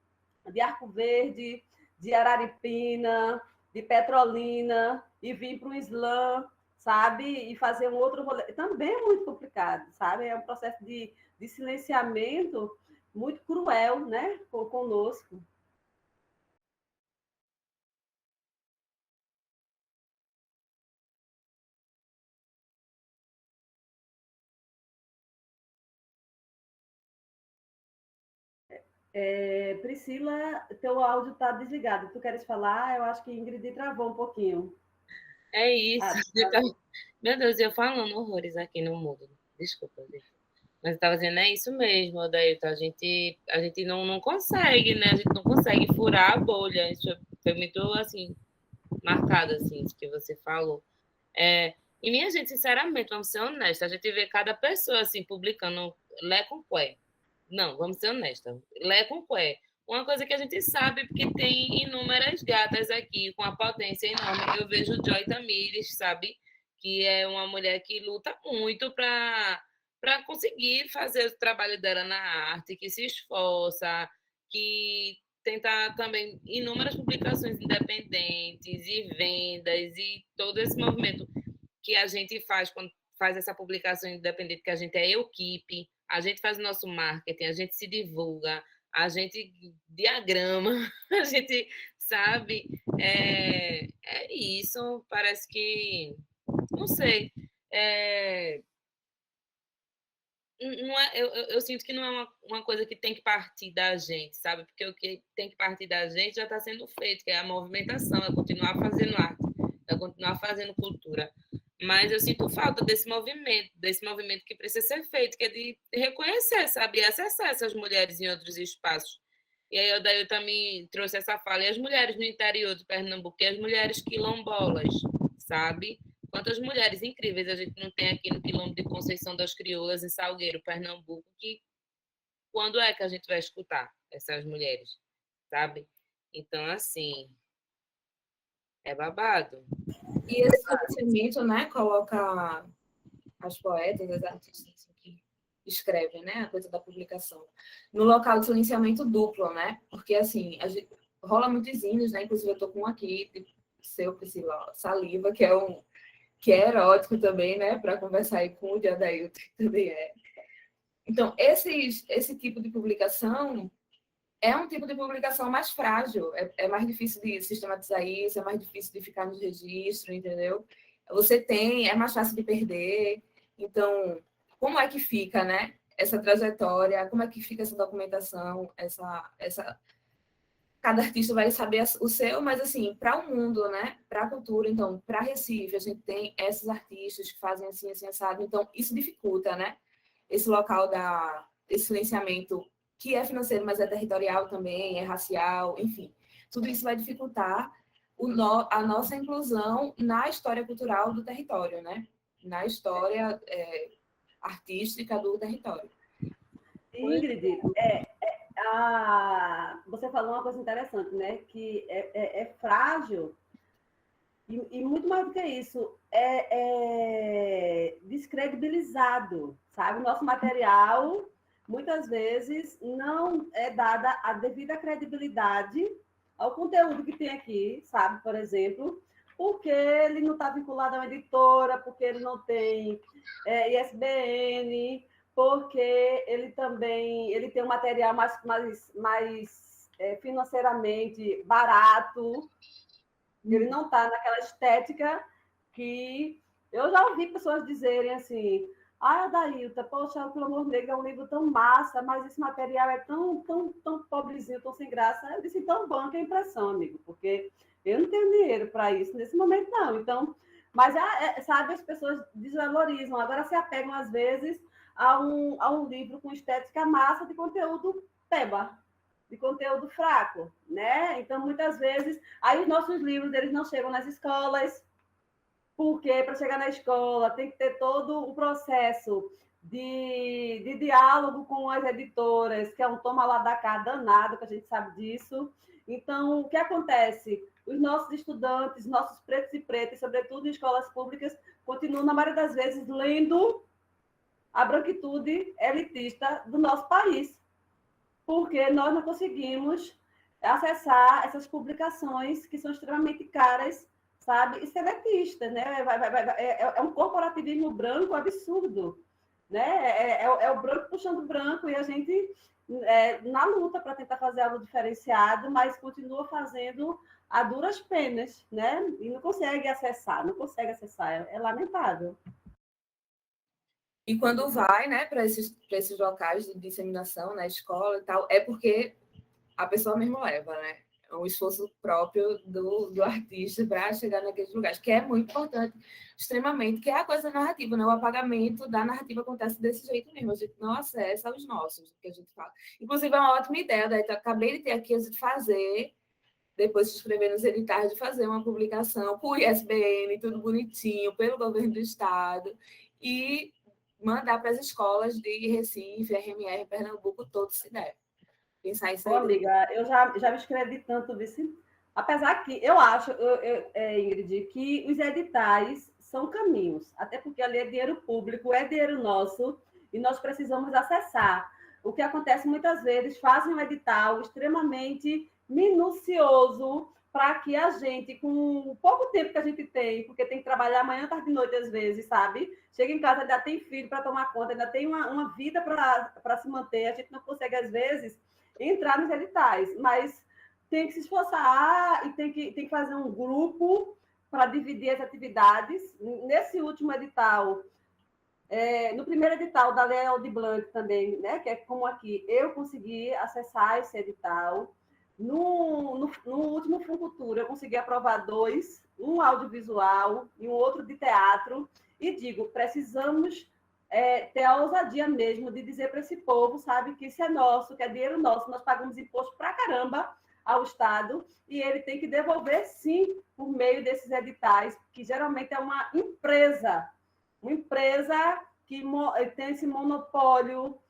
Arco Verde, de Araripina, de Petrolina, e vir para o Islã, sabe? E fazer um outro rolê. Também é muito complicado, sabe? É um processo de silenciamento muito cruel, né? Conosco. Priscila, teu áudio está desligado. Tu queres falar? Eu acho que Ingrid travou um pouquinho. É isso. Meu Deus, eu falando horrores aqui no mudo. Desculpa, gente. Mas eu estava dizendo, é isso mesmo, Odailton. A gente não consegue, né? A gente não consegue furar a bolha. Isso foi muito, assim, marcado, assim, isso que você falou. E minha gente, sinceramente, vamos ser honestos, a gente vê cada pessoa, assim, publicando Lé com Cué. Não, vamos ser honestas. Lé com Cué. Uma coisa que a gente sabe, porque tem inúmeras gatas aqui com a potência enorme. Eu vejo Joy Tamires, sabe? Que é uma mulher que luta muito para conseguir fazer o trabalho dela na arte, que se esforça, que tenta também inúmeras publicações independentes e vendas e todo esse movimento que a gente faz quando faz essa publicação independente, que a gente é equipe, a gente faz o nosso marketing, a gente se divulga, a gente diagrama, a gente sabe. É isso, parece que, não sei, não é, eu sinto que não é uma coisa que tem que partir da gente, sabe? Porque o que tem que partir da gente já está sendo feito, que é a movimentação, é continuar fazendo arte, é continuar fazendo cultura. Mas eu sinto falta desse movimento que precisa ser feito, que é de reconhecer, sabe? E acessar essas mulheres em outros espaços. E aí, daí eu também trouxe essa fala. E as mulheres no interior de Pernambuco, e as mulheres quilombolas, sabe? Quantas mulheres incríveis a gente não tem aqui no Quilombo de Conceição das Crioulas, em Salgueiro, Pernambuco, que quando é que a gente vai escutar essas mulheres, sabe? Então, assim, é babado. E esse financiamento, né, coloca as poetas, as artistas que escrevem, né, a coisa da publicação, no local de silenciamento duplo, né? Porque, assim, rola muitos hinos, né? Inclusive, eu tô com um aqui, de Seu Priscila Saliva, que é erótico também, né? Para conversar aí com o de Adailton, que também é. Então, esse tipo de publicação é um tipo de publicação mais frágil, é mais difícil de sistematizar isso, é mais difícil de ficar no registro, entendeu? É mais fácil de perder. Então, como é que fica, né? Essa trajetória, como é que fica essa documentação, cada artista vai saber o seu, mas assim, para o mundo, né? Para a cultura, então, para Recife, a gente tem esses artistas que fazem assim, assado, então isso dificulta, né? Esse local desse silenciamento, que é financeiro, mas é territorial também, é racial, enfim. Tudo isso vai dificultar a nossa inclusão na história cultural do território, né? Na história artística do território. Ingrid, você falou uma coisa interessante, né? Que é frágil e muito mais do que isso, é descredibilizado, sabe? O nosso material, muitas vezes, não é dada a devida credibilidade ao conteúdo que tem aqui, sabe? Por exemplo, porque ele não está vinculado a uma editora, porque ele não tem ISBN, porque ele tem um material mais financeiramente barato, ele não está naquela estética que eu já ouvi pessoas dizerem assim: ah, Adailta, poxa, o Clamor Negro é um livro tão massa, mas esse material é tão pobrezinho, tão sem graça. Eu disse: então banca a impressão, amigo, porque eu não tenho dinheiro para isso nesse momento, não. Então, mas, sabe, as pessoas desvalorizam, agora se apegam, às vezes, a um livro com estética massa de conteúdo peba, de conteúdo fraco, né? Então, muitas vezes, aí os nossos livros, eles não chegam nas escolas, porque para chegar na escola tem que ter todo o processo de diálogo com as editoras, que é um toma lá da cá danado, que a gente sabe disso. Então, o que acontece? Os nossos estudantes, nossos pretos e pretas, sobretudo em escolas públicas, continuam, na maioria das vezes, lendo a branquitude elitista do nosso país, porque nós não conseguimos acessar essas publicações que são extremamente caras, sabe? E seletistas, né? É um corporativismo branco absurdo, né? É o branco puxando o branco e a gente na luta para tentar fazer algo diferenciado, mas continua fazendo a duras penas, né? E não consegue acessar, é lamentável. E quando vai, né, para esses locais de disseminação, na escola e tal, é porque a pessoa mesmo leva, né? É um esforço próprio do artista para chegar naqueles lugares, que é muito importante, extremamente, que é a coisa narrativa, né? O apagamento da narrativa acontece desse jeito mesmo, a gente não acessa os nossos, que a gente fala. Inclusive, é uma ótima ideia, daí acabei de ter aqui a gente fazer, depois de escrever nos editais, de fazer uma publicação com o ISBN, tudo bonitinho, pelo governo do Estado, e mandar para as escolas de Recife, RMR, Pernambuco, todos se der. Pensar isso aí. Amiga, eu já me inscrevi tanto desse. Apesar que eu acho, Ingrid, que os editais são caminhos, até porque ali é dinheiro público, é dinheiro nosso, e nós precisamos acessar. O que acontece muitas vezes, fazem um edital extremamente minucioso para que a gente, com pouco tempo que a gente tem, porque tem que trabalhar manhã, tarde e noite às vezes, sabe? Chega em casa, ainda tem filho para tomar conta, ainda tem uma vida para se manter, a gente não consegue, às vezes, entrar nos editais, mas tem que se esforçar e tem que fazer um grupo para dividir as atividades. Nesse último edital, no primeiro edital da Lei Aldir Blanc também, né, que é como aqui, eu consegui acessar esse edital. No último Funcultura, eu consegui aprovar 2, um audiovisual e um outro de teatro. E digo, precisamos ter a ousadia mesmo de dizer para esse povo, sabe, que isso é nosso, que é dinheiro nosso, nós pagamos imposto para caramba ao Estado, e ele tem que devolver, sim, por meio desses editais, que geralmente é uma empresa que tem esse monopólio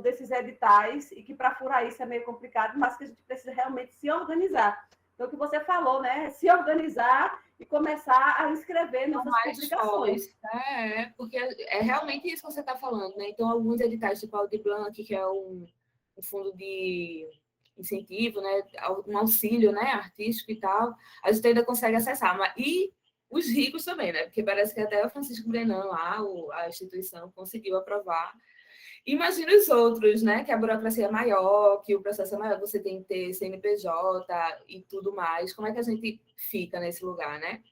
desses editais, e que para furar isso é meio complicado, mas que a gente precisa realmente se organizar. Então, o que você falou, né? Se organizar e começar a inscrever nessas publicações. Porque é realmente isso que você está falando, né? Então, alguns editais, tipo o Aldir Blanc, que é um fundo de incentivo, né? Um auxílio, né? Artístico e tal, a gente ainda consegue acessar. E os ricos também, né? Porque parece que até o Francisco Brenan, lá, a instituição, conseguiu aprovar. Imagina os outros, né? Que a burocracia é maior, que o processo é maior, você tem que ter CNPJ e tudo mais. Como é que a gente fica nesse lugar, né?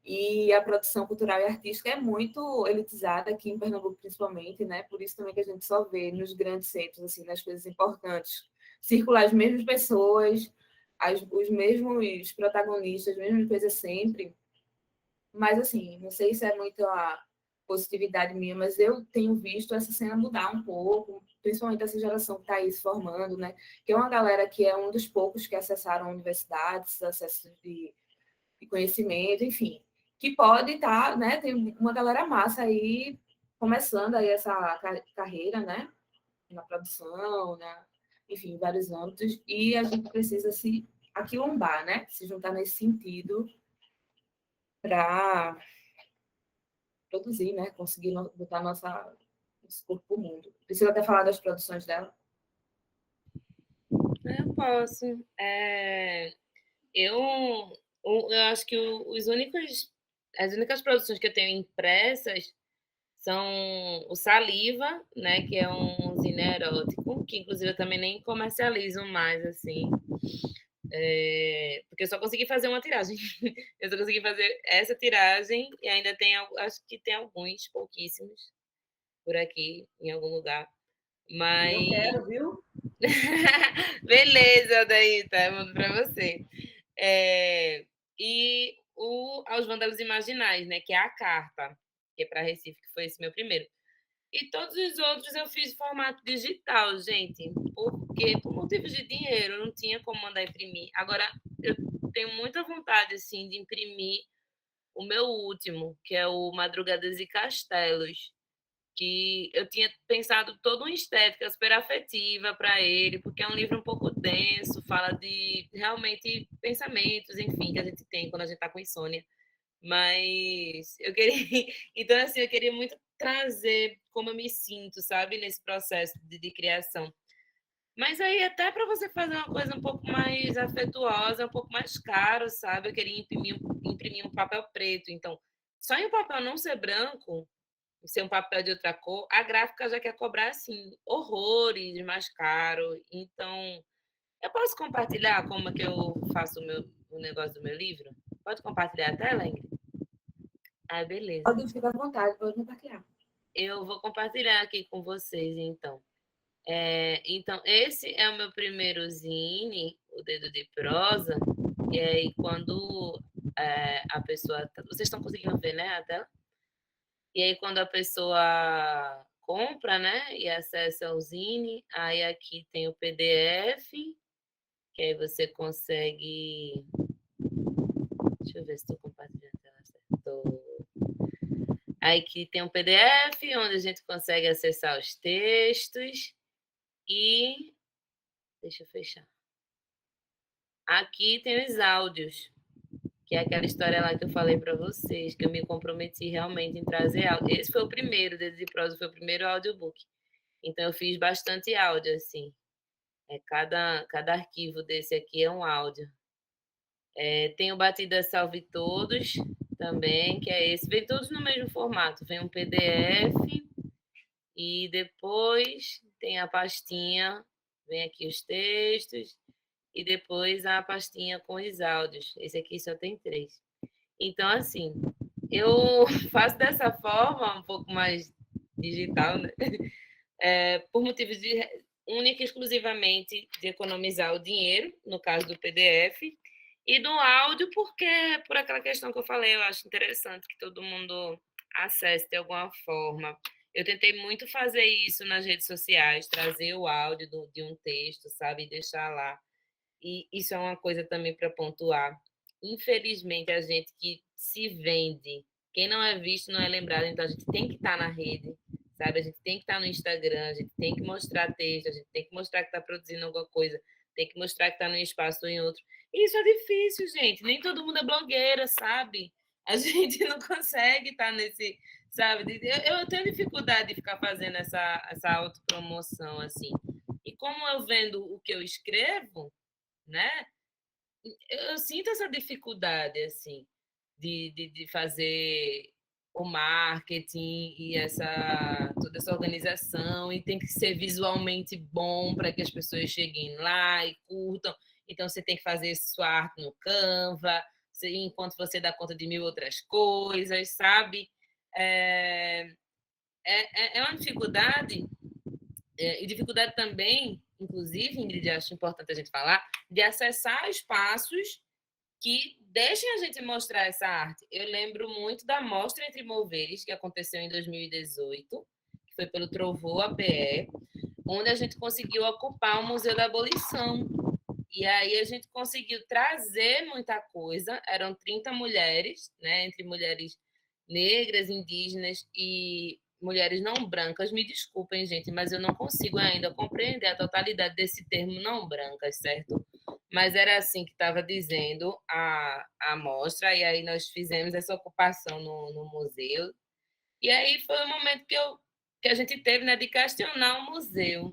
E a produção cultural e artística é muito elitizada aqui em Pernambuco, principalmente, né? Por isso também que a gente só vê nos grandes centros, assim, nas coisas importantes, circular as mesmas pessoas, os mesmos protagonistas, as mesmas coisas sempre. Mas, assim, não sei se é muito a positividade minha, mas eu tenho visto essa cena mudar um pouco, principalmente essa geração que está aí se formando, né? Que é uma galera que é um dos poucos que acessaram universidades, acesso de conhecimento, enfim, que pode estar, né? Tem uma galera massa aí começando aí essa carreira, né? Na produção, enfim, em vários âmbitos, e a gente precisa se aquilombar, né? Se juntar nesse sentido para produzir, né? Conseguir botar nosso corpo no mundo. Precisa até falar das produções dela? Eu posso. Eu acho que as únicas produções que eu tenho impressas são o Saliva, né, que é um zine erótico, que inclusive eu também nem comercializo mais, assim, porque eu só consegui fazer uma tiragem. Eu só consegui fazer essa tiragem e ainda tem, acho que tem alguns, pouquíssimos, por aqui, em algum lugar. Mas... Eu quero, viu? Beleza, daí, tá? Eu mando pra você. E Aos Vândalos Imaginais, né? Que é a carta, que é para Recife, que foi esse meu primeiro. E todos os outros eu fiz em formato digital, gente, porque por motivos de dinheiro não tinha como mandar imprimir. Agora, eu tenho muita vontade, assim, de imprimir o meu último, que é o Madrugadas e Castelos, que eu tinha pensado toda uma estética super afetiva para ele, porque é um livro um pouco denso, fala de realmente pensamentos, enfim, que a gente tem quando a gente está com insônia. Mas eu queria, então assim, eu queria muito trazer como eu me sinto, sabe, nesse processo de criação. Mas aí até para você fazer uma coisa um pouco mais afetuosa, um pouco mais caro, sabe? Eu queria imprimir um papel preto, então só em o papel não ser branco, ser um papel de outra cor, a gráfica já quer cobrar, assim, horrores mais caro. Então, eu posso compartilhar como é que eu faço o negócio do meu livro? Pode compartilhar a tela, Ingrid? Ah, beleza. Pode ficar à vontade, pode compartilhar. Eu vou compartilhar aqui com vocês, então. Então, esse é o meu primeiro zine, o Dedo de Prosa. E aí, quando a pessoa... Vocês estão conseguindo ver, né, a tela? E aí, quando a pessoa compra, né, e acessa o Zine, aí aqui tem o PDF, que aí você consegue... Deixa eu ver se estou compartilhando a tela certo. Aí aqui tem um PDF, onde a gente consegue acessar os textos e... Deixa eu fechar. Aqui tem os áudios, que é aquela história lá que eu falei para vocês, que eu me comprometi realmente em trazer áudio. Esse foi o primeiro, Dedo de Prosa, foi o primeiro audiobook. Então, eu fiz bastante áudio, assim. Cada arquivo desse aqui é um áudio. Tem o Batida Salve Todos também, que é esse. Vem todos no mesmo formato. Vem um PDF e depois tem a pastinha Vem aqui os textos e depois a pastinha com os áudios. Esse aqui só tem 3. Então, assim, eu faço dessa forma, um pouco mais digital, né? Por motivos única e exclusivamente de economizar o dinheiro, no caso do PDF, e do áudio, porque por aquela questão que eu falei, eu acho interessante que todo mundo acesse de alguma forma. Eu tentei muito fazer isso nas redes sociais, trazer o áudio de um texto, sabe, e deixar lá. E isso é uma coisa também para pontuar. Infelizmente, a gente que se vende, quem não é visto não é lembrado, então a gente tem que estar na rede, sabe? A gente tem que estar no Instagram, a gente tem que mostrar texto, a gente tem que mostrar que está produzindo alguma coisa, tem que mostrar que está num espaço ou em outro. E isso é difícil, gente. Nem todo mundo é blogueira, sabe? A gente não consegue estar nesse, sabe? Eu tenho dificuldade de ficar fazendo essa autopromoção, assim. E como eu vendo o que eu escrevo, né? Eu sinto essa dificuldade, assim, de fazer o marketing e toda essa organização, e tem que ser visualmente bom para que as pessoas cheguem lá e curtam. Então, você tem que fazer sua arte no Canva, enquanto você dá conta de 1000 outras coisas, sabe? É, é uma dificuldade, e dificuldade também, inclusive, Ingrid, acho importante a gente falar, de acessar espaços que deixem a gente mostrar essa arte. Eu lembro muito da Mostra Entre Moveres, que aconteceu em 2018, que foi pelo Trovô APE, onde a gente conseguiu ocupar o Museu da Abolição. E aí a gente conseguiu trazer muita coisa. Eram 30 mulheres, né, entre mulheres negras, indígenas e mulheres não brancas. Me desculpem, gente, mas eu não consigo ainda compreender a totalidade desse termo não brancas, certo? Mas era assim que estava dizendo a mostra, e aí nós fizemos essa ocupação no museu. E aí foi o momento que a gente teve, né, de questionar o museu.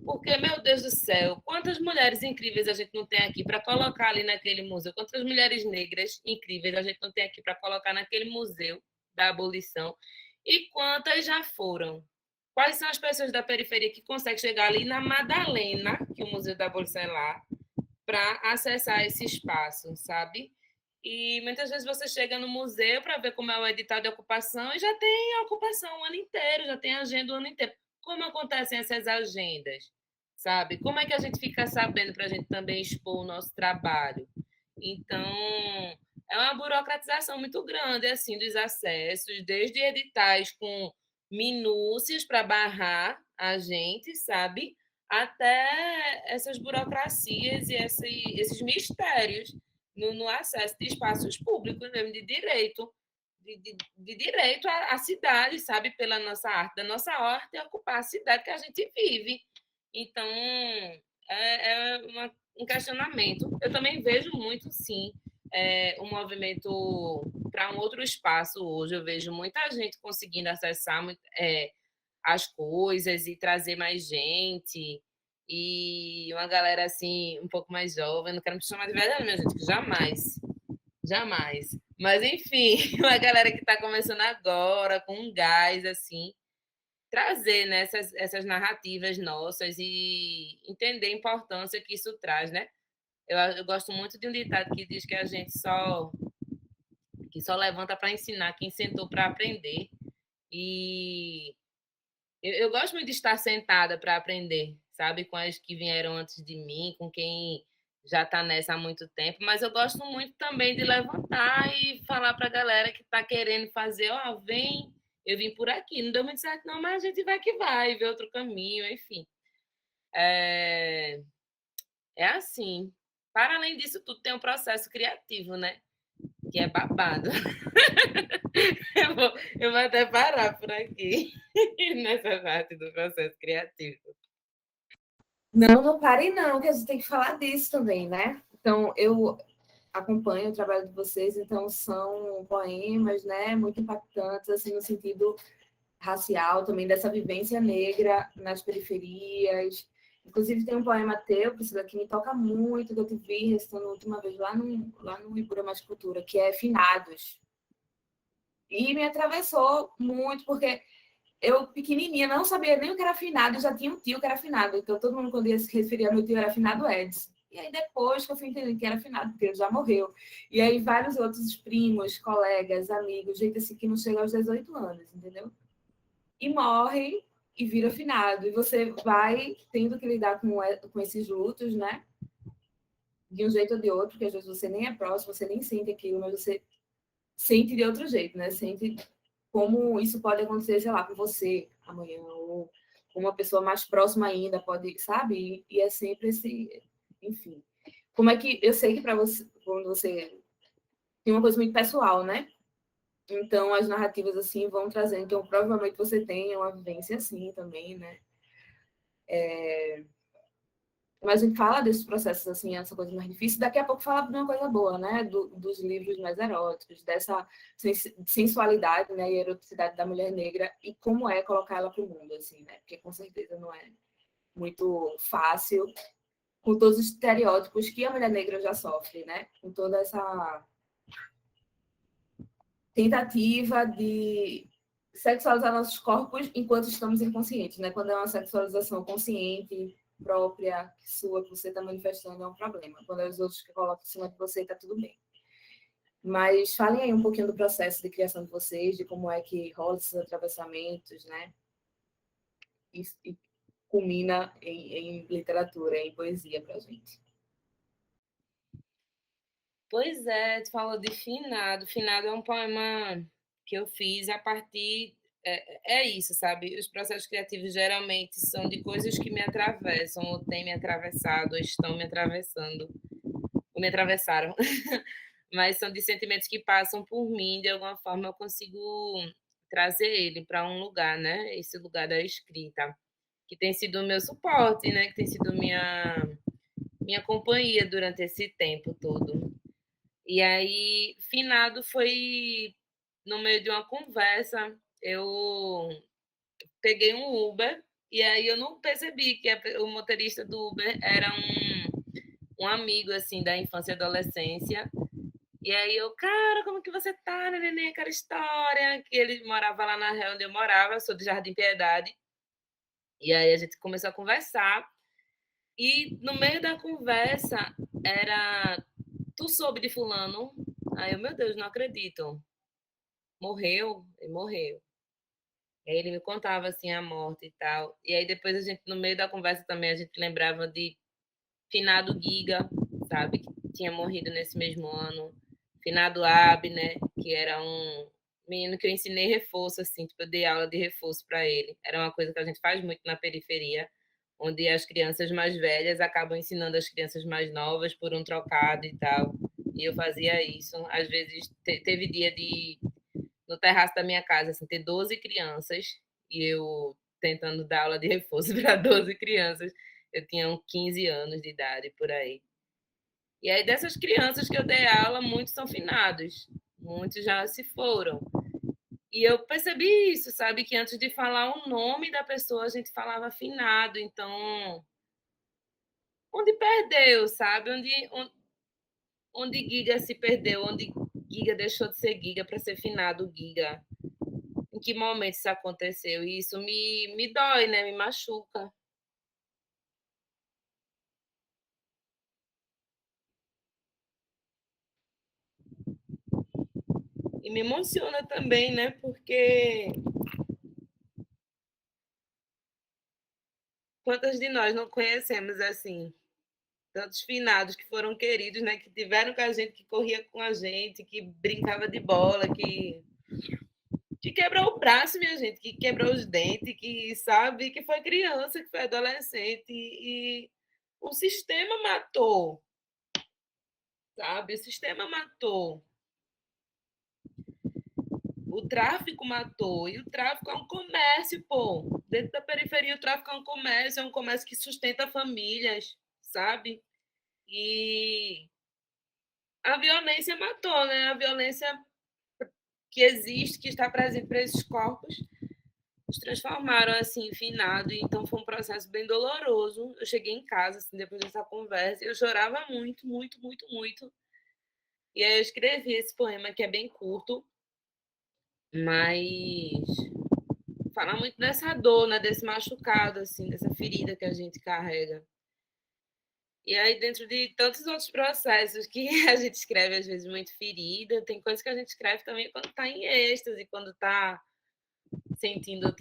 Porque, meu Deus do céu, quantas mulheres incríveis a gente não tem aqui para colocar ali naquele museu? Quantas mulheres negras incríveis a gente não tem aqui para colocar naquele museu da abolição? E quantas já foram? Quais são as pessoas da periferia que conseguem chegar ali na Madalena, que o Museu da Abolição é lá, para acessar esse espaço, sabe? E muitas vezes você chega no museu para ver como é o edital de ocupação e já tem a ocupação o ano inteiro, já tem a agenda o ano inteiro. Como acontecem essas agendas, sabe? Como é que a gente fica sabendo para a gente também expor o nosso trabalho? Então, é uma burocratização muito grande, assim, dos acessos, desde editais com minúcias para barrar a gente, sabe? Até essas burocracias e esses mistérios no acesso de espaços públicos mesmo, de direito, de direito à cidade, sabe? Pela nossa arte, da nossa arte é ocupar a cidade que a gente vive. Então, um questionamento. Eu também vejo muito, sim, um movimento para um outro espaço hoje. Eu vejo muita gente conseguindo acessar as coisas e trazer mais gente. E uma galera assim, um pouco mais jovem, não quero me chamar de velha, minha gente, jamais. Jamais. Mas, enfim, uma galera que está começando agora, com um gás, assim, trazer, né, essas narrativas nossas e entender a importância que isso traz, né? Eu gosto muito de um ditado que diz que a gente só levanta para ensinar quem sentou para aprender. E eu gosto muito de estar sentada para aprender, sabe? Com as que vieram antes de mim, com quem já está nessa há muito tempo, mas eu gosto muito também de levantar e falar para a galera que está querendo fazer, ó, vem, eu vim por aqui, não deu muito certo não, mas a gente vai que vai, ver outro caminho, enfim. É assim. Para além disso tudo, tem um processo criativo, né? Que é babado. Eu vou até parar por aqui, nessa parte do processo criativo. Não, não pare não, que a gente tem que falar disso também, né? Então, eu acompanho o trabalho de vocês, então são poemas, né, muito impactantes, assim, no sentido racial, também dessa vivência negra nas periferias. Inclusive, tem um poema teu, Priscila, que me toca muito, que eu te vi recitando a última vez lá no Ibura Mais Cultura, que é Finados. E me atravessou muito, porque eu, pequenininha, não sabia nem o que era finado, já tinha um tio que era finado. Então, todo mundo, quando ia se referir ao meu tio, era finado Edson. E aí, depois que eu fui entendendo que era finado, porque ele já morreu. E aí, vários outros primos, colegas, amigos, gente assim que não chega aos 18 anos, entendeu? E morre e vira finado. E você vai tendo que lidar com esses lutos, né? De um jeito ou de outro, porque às vezes você nem é próximo, você nem sente aquilo, mas você sente de outro jeito, né? Sente como isso pode acontecer, sei lá, com você amanhã, ou com uma pessoa mais próxima ainda, pode, sabe? E é sempre esse, enfim. Como é que eu sei que para você, quando você tem uma coisa muito pessoal, né? Então as narrativas assim vão trazendo, então provavelmente você tem uma vivência assim também, né? Mas a gente fala desses processos assim, essa coisa mais difícil, daqui a pouco fala de uma coisa boa, né? Dos livros mais eróticos, dessa sensualidade, né? E eroticidade da mulher negra e como é colocar ela para o mundo, assim, né? Porque com certeza não é muito fácil, com todos os estereótipos que a mulher negra já sofre, né? Com toda essa tentativa de sexualizar nossos corpos enquanto estamos inconscientes, né? Quando é uma sexualização consciente, própria, sua, que você está manifestando, é um problema. Quando é os outros que colocam em cima de você, está tudo bem. Mas falem aí um pouquinho do processo de criação de vocês, de como é que rola esses atravessamentos, né? E culmina em literatura, em poesia para a gente. Pois é, tu falou de Finado. Finado é um poema que eu fiz a partir. É isso, sabe? Os processos criativos geralmente são de coisas que me atravessam, ou têm me atravessado, ou estão me atravessando, ou me atravessaram. Mas são de sentimentos que passam por mim, de alguma forma eu consigo trazer ele para um lugar, né? Esse lugar da escrita, que tem sido o meu suporte, né? Que tem sido minha companhia durante esse tempo todo. E aí, finado foi no meio de uma conversa, eu peguei um Uber e aí eu não percebi que o motorista do Uber era um amigo assim da infância e adolescência. E aí eu, cara, como que você tá, né, neném? Aquela história que ele morava lá na região onde eu morava, eu sou de Jardim Piedade. E aí a gente começou a conversar e no meio da conversa era tu soube de fulano? Aí eu, meu Deus, não acredito. Morreu? Ele morreu. Aí ele me contava assim a morte e tal. E aí depois a gente, no meio da conversa também, a gente lembrava de finado Giga, sabe? Que tinha morrido nesse mesmo ano. Finado Abner, que era um menino que eu ensinei reforço, assim, tipo, eu dei aula de reforço para ele. Era uma coisa que a gente faz muito na periferia, onde as crianças mais velhas acabam ensinando as crianças mais novas por um trocado e tal. E eu fazia isso. Às vezes teve dia de no terraço da minha casa, assim, ter 12 crianças e eu tentando dar aula de reforço para 12 crianças. Eu tinha uns 15 anos de idade por aí. E aí, dessas crianças que eu dei aula, muitos são finados, muitos já se foram. E eu percebi isso, sabe? Que antes de falar o nome da pessoa, a gente falava finado. Então, onde perdeu, sabe? Onde Giga se perdeu, onde Giga deixou de ser Giga para ser finado Giga. Em que momento isso aconteceu? E isso me dói, né? Me machuca. E me emociona também, né? Porque quantas de nós não conhecemos assim? Tantos finados que foram queridos, né? Que tiveram com a gente, que corria com a gente, que brincava de bola, que quebrou o braço, minha gente, que quebrou os dentes, que sabe, que foi criança, que foi adolescente. E o sistema matou, sabe? O sistema matou. O tráfico matou. E o tráfico é um comércio, pô. Dentro da periferia, o tráfico é um comércio que sustenta famílias, sabe? E a violência matou, né? A violência que existe, que está presente para esses corpos, os transformaram assim em finado. Então foi um processo bem doloroso. Eu cheguei em casa, assim, depois dessa conversa, e eu chorava muito, muito, muito, muito. E aí eu escrevi esse poema que é bem curto, mas fala muito dessa dor, né, desse machucado, assim, dessa ferida que a gente carrega. E aí, dentro de tantos outros processos que a gente escreve, às vezes, muito ferida, tem coisas que a gente escreve também quando está em êxtase, quando está sentindo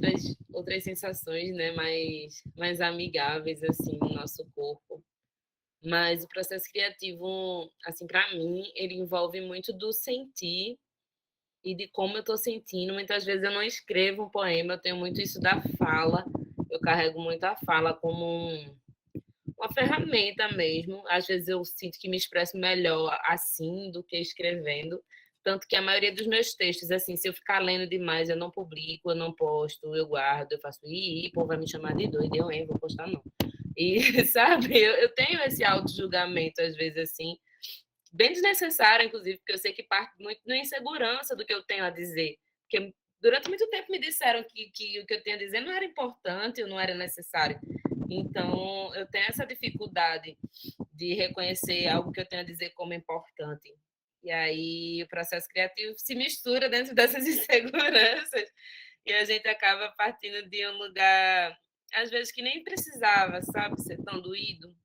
outras sensações, né, mais amigáveis, assim, no nosso corpo. Mas o processo criativo, assim, para mim, ele envolve muito do sentir e de como eu estou sentindo. Muitas vezes eu não escrevo um poema, eu tenho muito isso da fala, eu carrego muito a fala como uma ferramenta mesmo. Às vezes eu sinto que me expresso melhor assim do que escrevendo. Tanto que a maioria dos meus textos, assim, se eu ficar lendo demais, eu não publico, eu não posto, eu guardo, eu faço, o povo vai me chamar de doido, eu nem vou postar, não. E, sabe, eu tenho esse auto-julgamento, às vezes, assim, bem desnecessário, inclusive, porque eu sei que parte muito da insegurança do que eu tenho a dizer. Porque durante muito tempo me disseram que o que eu tenho a dizer não era importante, ou não era necessário. Então, eu tenho essa dificuldade de reconhecer algo que eu tenho a dizer como importante. E aí, o processo criativo se mistura dentro dessas inseguranças e a gente acaba partindo de um lugar, às vezes, que nem precisava, sabe, ser tão doído,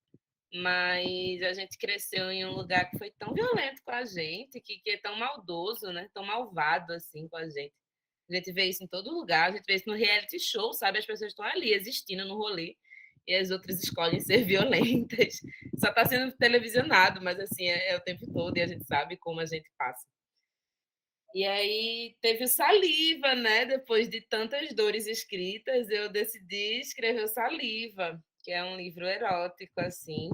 mas a gente cresceu em um lugar que foi tão violento com a gente, que é tão maldoso, né? Tão malvado assim com a gente. A gente vê isso em todo lugar, a gente vê isso no reality show, sabe? As pessoas estão ali existindo no rolê e as outras escolhem ser violentas. Só está sendo televisionado, mas assim, é o tempo todo e a gente sabe como a gente passa. E aí teve o Saliva, né? Depois de tantas dores escritas, eu decidi escrever o Saliva, que é um livro erótico, assim.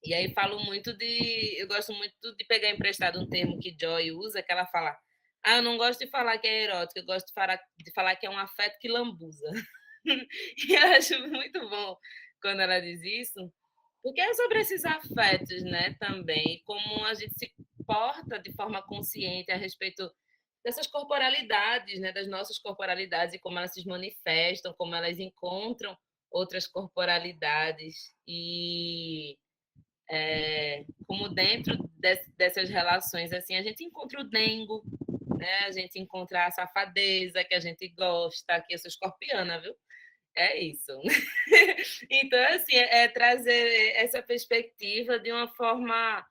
E aí falo muito de. Eu gosto muito de pegar emprestado um termo que Joy usa, que ela fala. Ah, eu não gosto de falar que é erótico, eu gosto de falar que é um afeto que lambuza. E eu acho muito bom quando ela diz isso, porque é sobre esses afetos, né, também, como a gente se porta de forma consciente a respeito dessas corporalidades, né, das nossas corporalidades e como elas se manifestam, como elas encontram outras corporalidades e como dentro dessas relações assim a gente encontra o dengo, né, a gente encontra a safadeza que a gente gosta, que eu sou escorpiana, viu? É isso. Então, assim, é trazer essa perspectiva de uma forma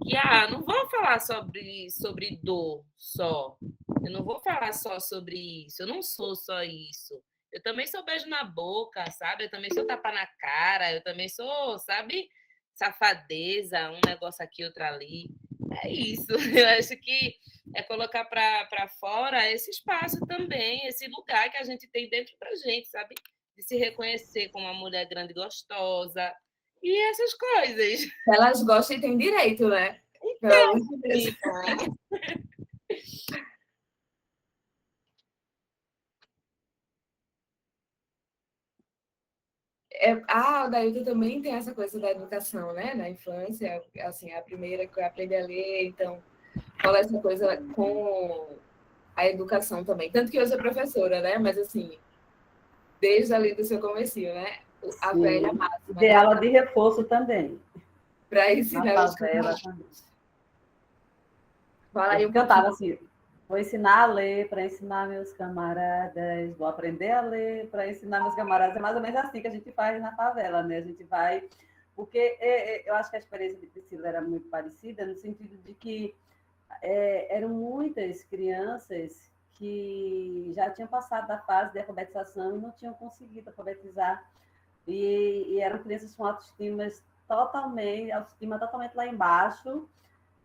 que, não vou falar sobre dor só. Eu não vou falar só sobre isso. Eu não sou só isso. Eu também sou beijo na boca, sabe? Eu também sou tapa na cara. Eu também sou, sabe? Safadeza, um negócio aqui, outro ali. É isso. Eu acho que é colocar para fora esse espaço também, esse lugar que a gente tem dentro da gente, sabe? De se reconhecer como uma mulher grande e gostosa. E essas coisas. Elas gostam e têm direito, né? Pelo amor de Deus. O Dailton também tem essa coisa da educação, né? Na infância, assim, a primeira que eu aprendi a ler, então rola essa coisa com a educação também. Tanto que eu sou professora, né? Mas assim, desde ali do seu comecinho, né? A velha máxima, de né? aula de reforço também. Para ensinar na os favela também. Fala aí um cantava assim, vou ensinar a ler para ensinar meus camaradas, vou aprender a ler para ensinar meus camaradas. É mais ou menos assim que a gente faz na favela, né? A gente vai... Porque eu acho que a experiência de Priscila era muito parecida, no sentido de que eram muitas crianças que já tinham passado da fase de alfabetização e não tinham conseguido alfabetizar. E eram crianças com autoestima totalmente lá embaixo,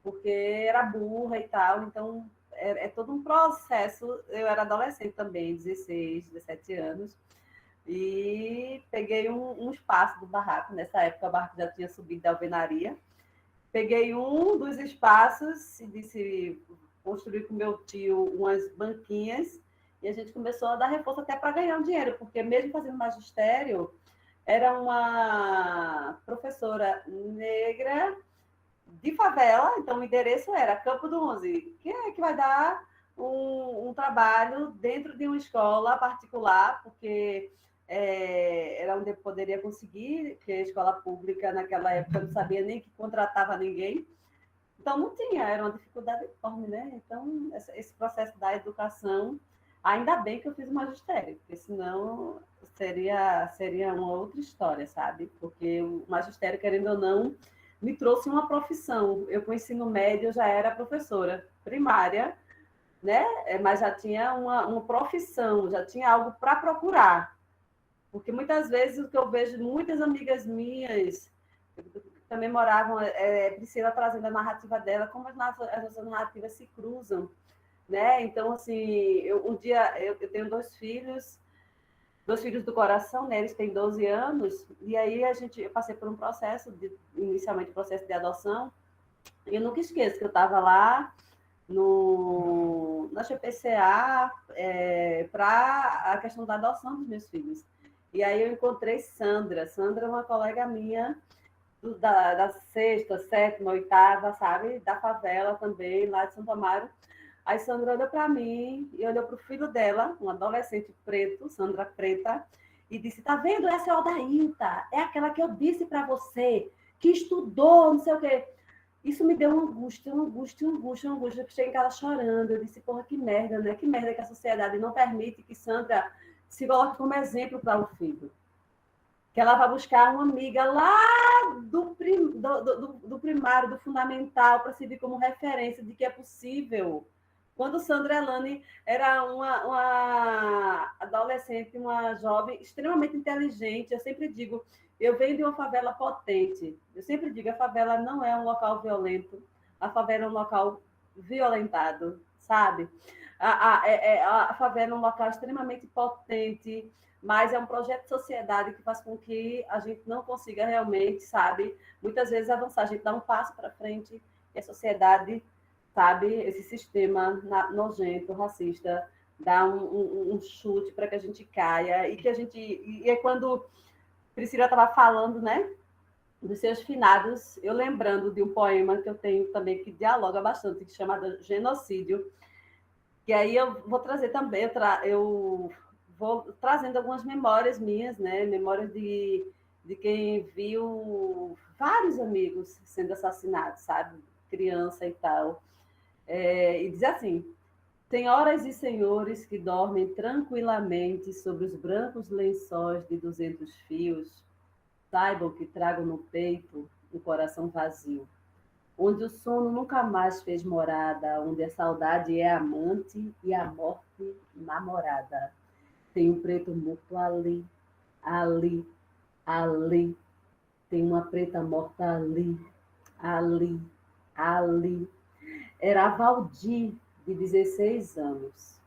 porque era burra e tal. Então, é todo um processo. Eu era adolescente também, 16, 17 anos, e peguei um espaço do barraco. Nessa época, o barraco já tinha subido da alvenaria. Peguei um dos espaços e disse, construí com meu tio umas banquinhas, e a gente começou a dar reforço até para ganhar um dinheiro, porque mesmo fazendo magistério, era uma professora negra de favela, então o endereço era Campo do 11. Quem é que vai dar um trabalho dentro de uma escola particular, porque era onde eu poderia conseguir, porque a escola pública naquela época não sabia nem que contratava ninguém. Então não tinha, era uma dificuldade enorme, né? Então esse processo da educação, Ainda bem que eu fiz o magistério, porque senão seria uma outra história, sabe? Porque o magistério, querendo ou não, me trouxe uma profissão. Eu, com o ensino médio, já era professora primária, né? Mas já tinha uma profissão, já tinha algo para procurar. Porque muitas vezes o que eu vejo, muitas amigas minhas também moravam, Priscila trazendo a narrativa dela, como as nossas narrativas se cruzam, né? Então, assim, um dia eu tenho dois filhos do coração, né? Eles têm 12 anos, e aí eu passei por um processo, inicialmente um processo de adoção, e eu nunca esqueço que eu estava lá na GPCA para a questão da adoção dos meus filhos. E aí eu encontrei Sandra. Sandra é uma colega minha da sexta, sétima, oitava, sabe? Da favela também, lá de Santo Amaro. Aí Sandra olhou para mim e olhou para o filho dela, um adolescente preto, Sandra Preta, e disse: tá vendo? Essa é a Odaíta, é aquela que eu disse para você, que estudou, não sei o quê. Isso me deu uma angústia. Eu cheguei em casa chorando. Eu disse: porra, que merda, né? Que merda que a sociedade não permite que Sandra se coloque como exemplo para o filho. Que ela vai buscar uma amiga lá do primário, do fundamental, para servir como referência de que é possível. Quando Sandra Elane era uma adolescente, uma jovem extremamente inteligente, eu sempre digo, eu venho de uma favela potente. Eu sempre digo, a favela não é um local violento, a favela é um local violentado, sabe? A favela é um local extremamente potente, mas é um projeto de sociedade que faz com que a gente não consiga realmente, sabe, muitas vezes avançar. A gente dá um passo para frente e a sociedade, sabe, esse sistema nojento, racista, dá um chute para que a gente caia. E é quando Priscila estava falando, né, dos seus finados, eu lembrando de um poema que eu tenho também que dialoga bastante, que chama Genocídio, que aí eu vou trazer também, eu vou trazendo algumas memórias minhas, né? Memórias de quem viu vários amigos sendo assassinados, sabe? Criança e tal. E diz assim: senhoras e senhores que dormem tranquilamente sobre os brancos lençóis de 200 fios, saibam que trago no peito um coração vazio, onde o sono nunca mais fez morada, onde a saudade é amante e a morte namorada. Tem um preto morto ali, ali, ali. Tem uma preta morta ali, ali, ali. Era a Valdir, de 16 anos.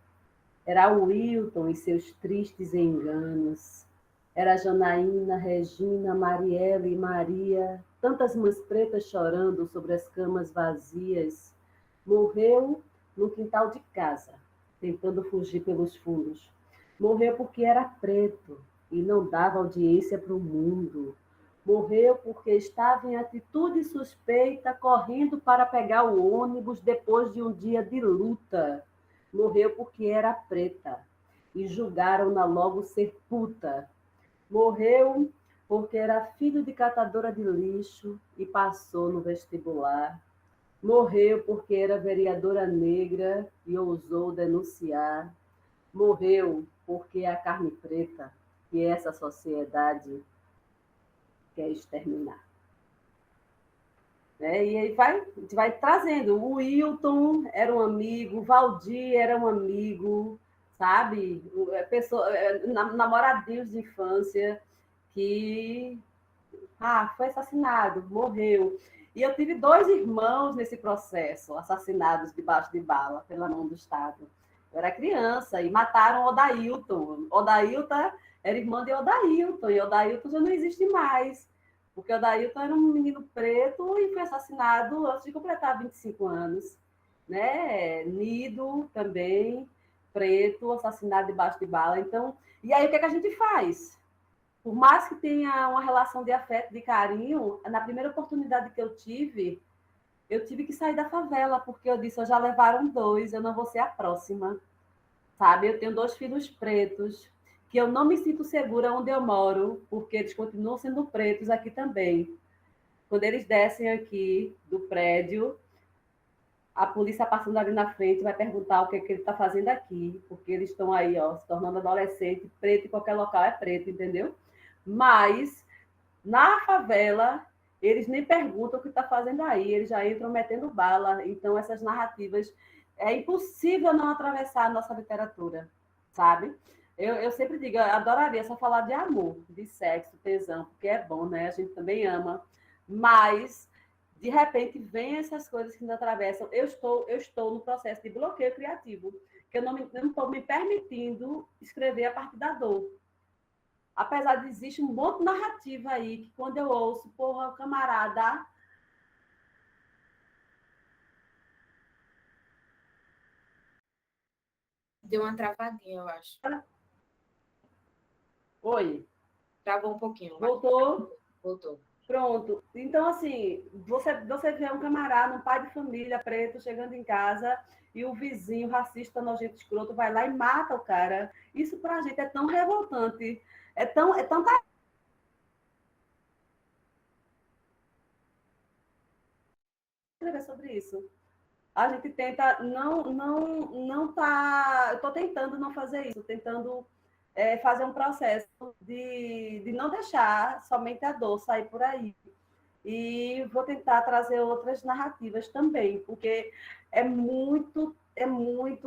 Era o Wilton e seus tristes enganos. Era Janaína, Regina, Mariela e Maria, tantas mães pretas chorando sobre as camas vazias. Morreu no quintal de casa, tentando fugir pelos fundos. Morreu porque era preto e não dava audiência para o mundo. Morreu porque estava em atitude suspeita, correndo para pegar o ônibus depois de um dia de luta. Morreu porque era preta e julgaram-na logo ser puta. Morreu porque era filho de catadora de lixo e passou no vestibular. Morreu porque era vereadora negra e ousou denunciar. Morreu porque é a carne preta que essa sociedade quer exterminar. E aí vai trazendo. O Wilton era um amigo, o Valdir era um amigo, sabe? Namoradinhos de infância que foi assassinado, morreu. E eu tive 2 irmãos nesse processo, assassinados debaixo de bala pela mão do Estado. Eu era criança e mataram Odailton. Odailton era irmã de Odailton, e Odailton já não existe mais, porque Odailton era um menino preto e foi assassinado antes de completar 25 anos. Né? Nido também, preto, assassinado debaixo de bala. Então, e aí o que a gente faz? Por mais que tenha uma relação de afeto, de carinho, na primeira oportunidade que eu tive que sair da favela, porque eu disse: já levaram 2, eu não vou ser a próxima, sabe? Eu tenho 2 filhos pretos, que eu não me sinto segura onde eu moro, porque eles continuam sendo pretos aqui também. Quando eles descem aqui do prédio, a polícia passando ali na frente vai perguntar o que, é que ele está fazendo aqui, porque eles estão aí, ó, se tornando adolescente, preto em qualquer local é preto, entendeu? Mas na favela, eles nem perguntam o que está fazendo aí, eles já entram metendo bala. Então, essas narrativas, é impossível não atravessar a nossa literatura, sabe? Eu sempre digo, eu adoraria só falar de amor, de sexo, tesão, porque é bom, né? A gente também ama. Mas, de repente, vem essas coisas que nos atravessam. Eu estou no processo de bloqueio criativo, que eu não estou me permitindo escrever a partir da dor. Apesar de existir um monte de narrativa aí, que quando eu ouço, porra, o camarada. Deu uma travadinha, eu acho. Oi, Travou um pouquinho, mas voltou? voltou. Pronto. Então, assim, você vê um camarada, um pai de família preto, chegando em casa e o vizinho racista, nojento, escroto, vai lá e mata o cara. Isso pra gente é tão revoltante. É tão escrever sobre isso. A gente tenta não tá. Eu estou tentando não fazer isso, tentando fazer um processo de não deixar somente a dor sair por aí. E vou tentar trazer outras narrativas também, porque é muito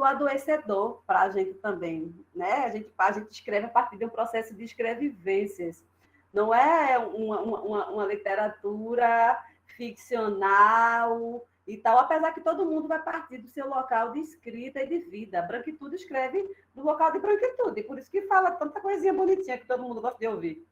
adoecedor para a gente também, né? A gente escreve a partir de um processo de escrevivências. Não é uma literatura ficcional e tal, apesar que todo mundo vai partir do seu local de escrita e de vida. A Branquitude escreve do local de branquitude, por isso que fala tanta coisinha bonitinha que todo mundo gosta de ouvir,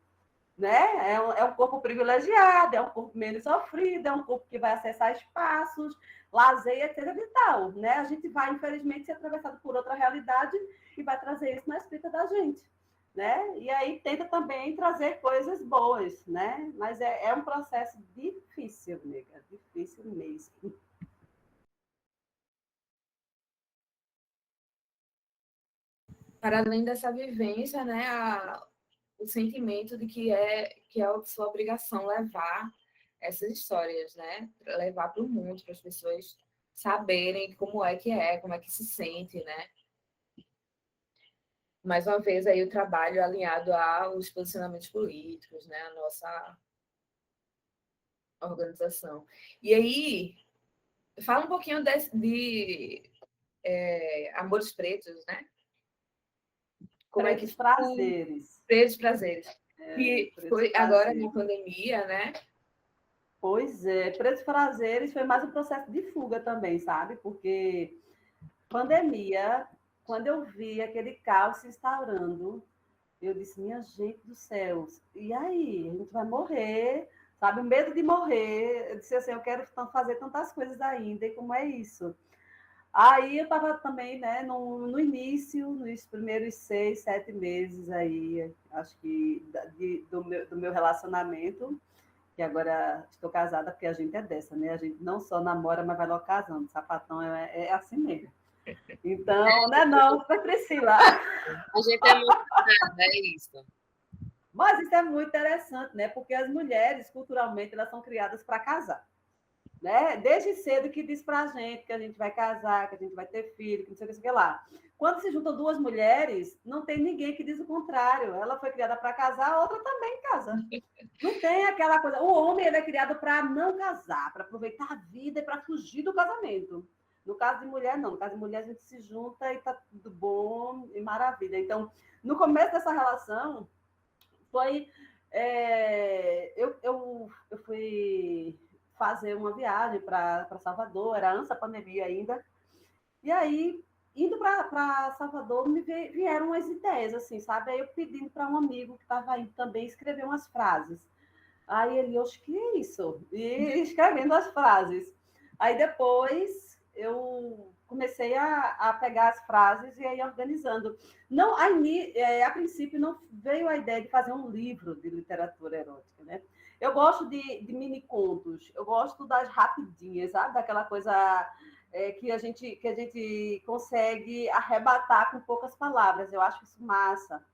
né? É um corpo privilegiado, é um corpo menos sofrido, é um corpo que vai acessar espaços, lazer, etc. e tal, né? A gente vai, infelizmente, ser atravessado por outra realidade e vai trazer isso na escrita da gente, né? E aí tenta também trazer coisas boas, né? Mas é um processo difícil, nega, difícil mesmo. Para além dessa vivência, né, o sentimento de que é a sua obrigação levar essas histórias, né? Levar para o mundo, para as pessoas saberem como é que se sente, né? Mais uma vez aí o trabalho alinhado aos posicionamentos políticos, né? A nossa organização. E aí, fala um pouquinho de Amores Pretos, né? Como é que Pretos prazeres. Pretos Prazeres. Que Pretos foi agora na prazeres. pandemia, né? Pois é, Pretos prazeres foi mais um processo de fuga também, sabe? Porque pandemia, quando eu vi aquele caos se instaurando, eu disse, minha gente do céu, e aí? A gente vai morrer, sabe? O medo de morrer. Eu disse assim, eu quero fazer tantas coisas ainda, e como é isso? Aí eu estava também, né, no início, nos primeiros 6, 7 meses aí, acho que do meu relacionamento, que agora estou casada, porque a gente é dessa, né? A gente não só namora, mas vai logo casando. Sapatão é assim mesmo. Então, né, não, foi Priscila. A gente é muito nada, é isso. Mas isso é muito interessante, né? Porque as mulheres, culturalmente, elas são criadas para casar. Né? Desde cedo que diz para a gente que a gente vai casar, que a gente vai ter filho, que não sei o que, sei o que lá. Quando se juntam duas mulheres, não tem ninguém que diz o contrário. Ela foi criada para casar, a outra também casa. Não tem aquela coisa. O homem ele é criado para não casar, para aproveitar a vida e para fugir do casamento. No caso de mulher, não. No caso de mulher, a gente se junta e está tudo bom e maravilha. Então, no começo dessa relação, foi. Eu fui fazer uma viagem para Salvador, era antes da pandemia ainda. E aí, indo para Salvador, vieram umas ideias, assim, sabe? Aí eu pedindo para um amigo que estava indo também escrever umas frases. Aí ele, acho que é isso. E escrevendo as frases. Aí depois eu comecei a pegar as frases e aí organizando. Não, a princípio não veio a ideia de fazer um livro de literatura erótica, né? Eu gosto de mini contos, eu gosto das rapidinhas, sabe? Daquela coisa que a gente consegue arrebatar com poucas palavras. Eu acho isso massa.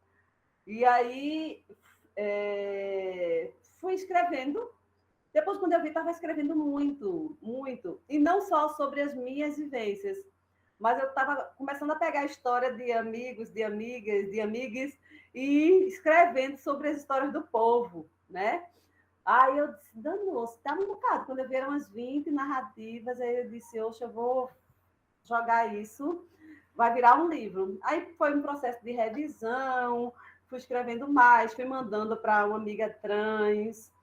E aí fui escrevendo. Depois, quando eu vi, estava escrevendo muito, muito. E não só sobre as minhas vivências, mas eu estava começando a pegar a história de amigos, de amigas, de amigues, e escrevendo sobre as histórias do povo, né? Aí eu disse, danoso, estava um bocado. Quando eu vi, eram umas 20 narrativas, aí eu disse, oxe, eu vou jogar isso, vai virar um livro. Aí foi um processo de revisão, fui escrevendo mais, fui mandando para uma amiga trans,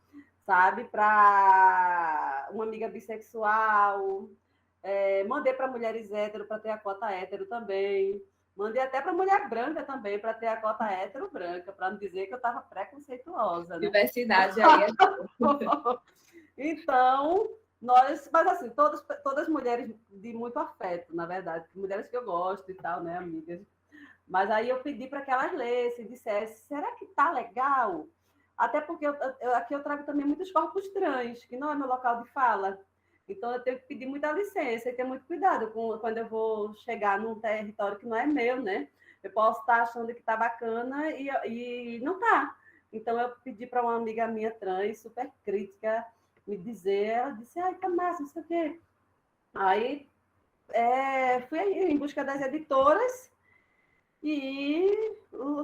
sabe, para uma amiga bissexual, mandei para mulheres hétero para ter a cota hétero também. Mandei até para mulher branca também, para ter a cota hétero branca, para não dizer que eu estava preconceituosa, né? Diversidade aí. Então, nós, mas assim, todas mulheres de muito afeto, na verdade, mulheres que eu gosto e tal, né, amigas. Mas aí eu pedi para que elas lessem, dissessem, será que tá legal? Até porque aqui eu trago também muitos corpos trans, que não é meu local de fala. Então eu tenho que pedir muita licença e ter muito cuidado quando eu vou chegar num território que não é meu, né? Eu posso estar achando que está bacana e não está. Então eu pedi para uma amiga minha trans, super crítica, me dizer, ela disse, ai, tá massa, não sei o quê. Aí fui em busca das editoras e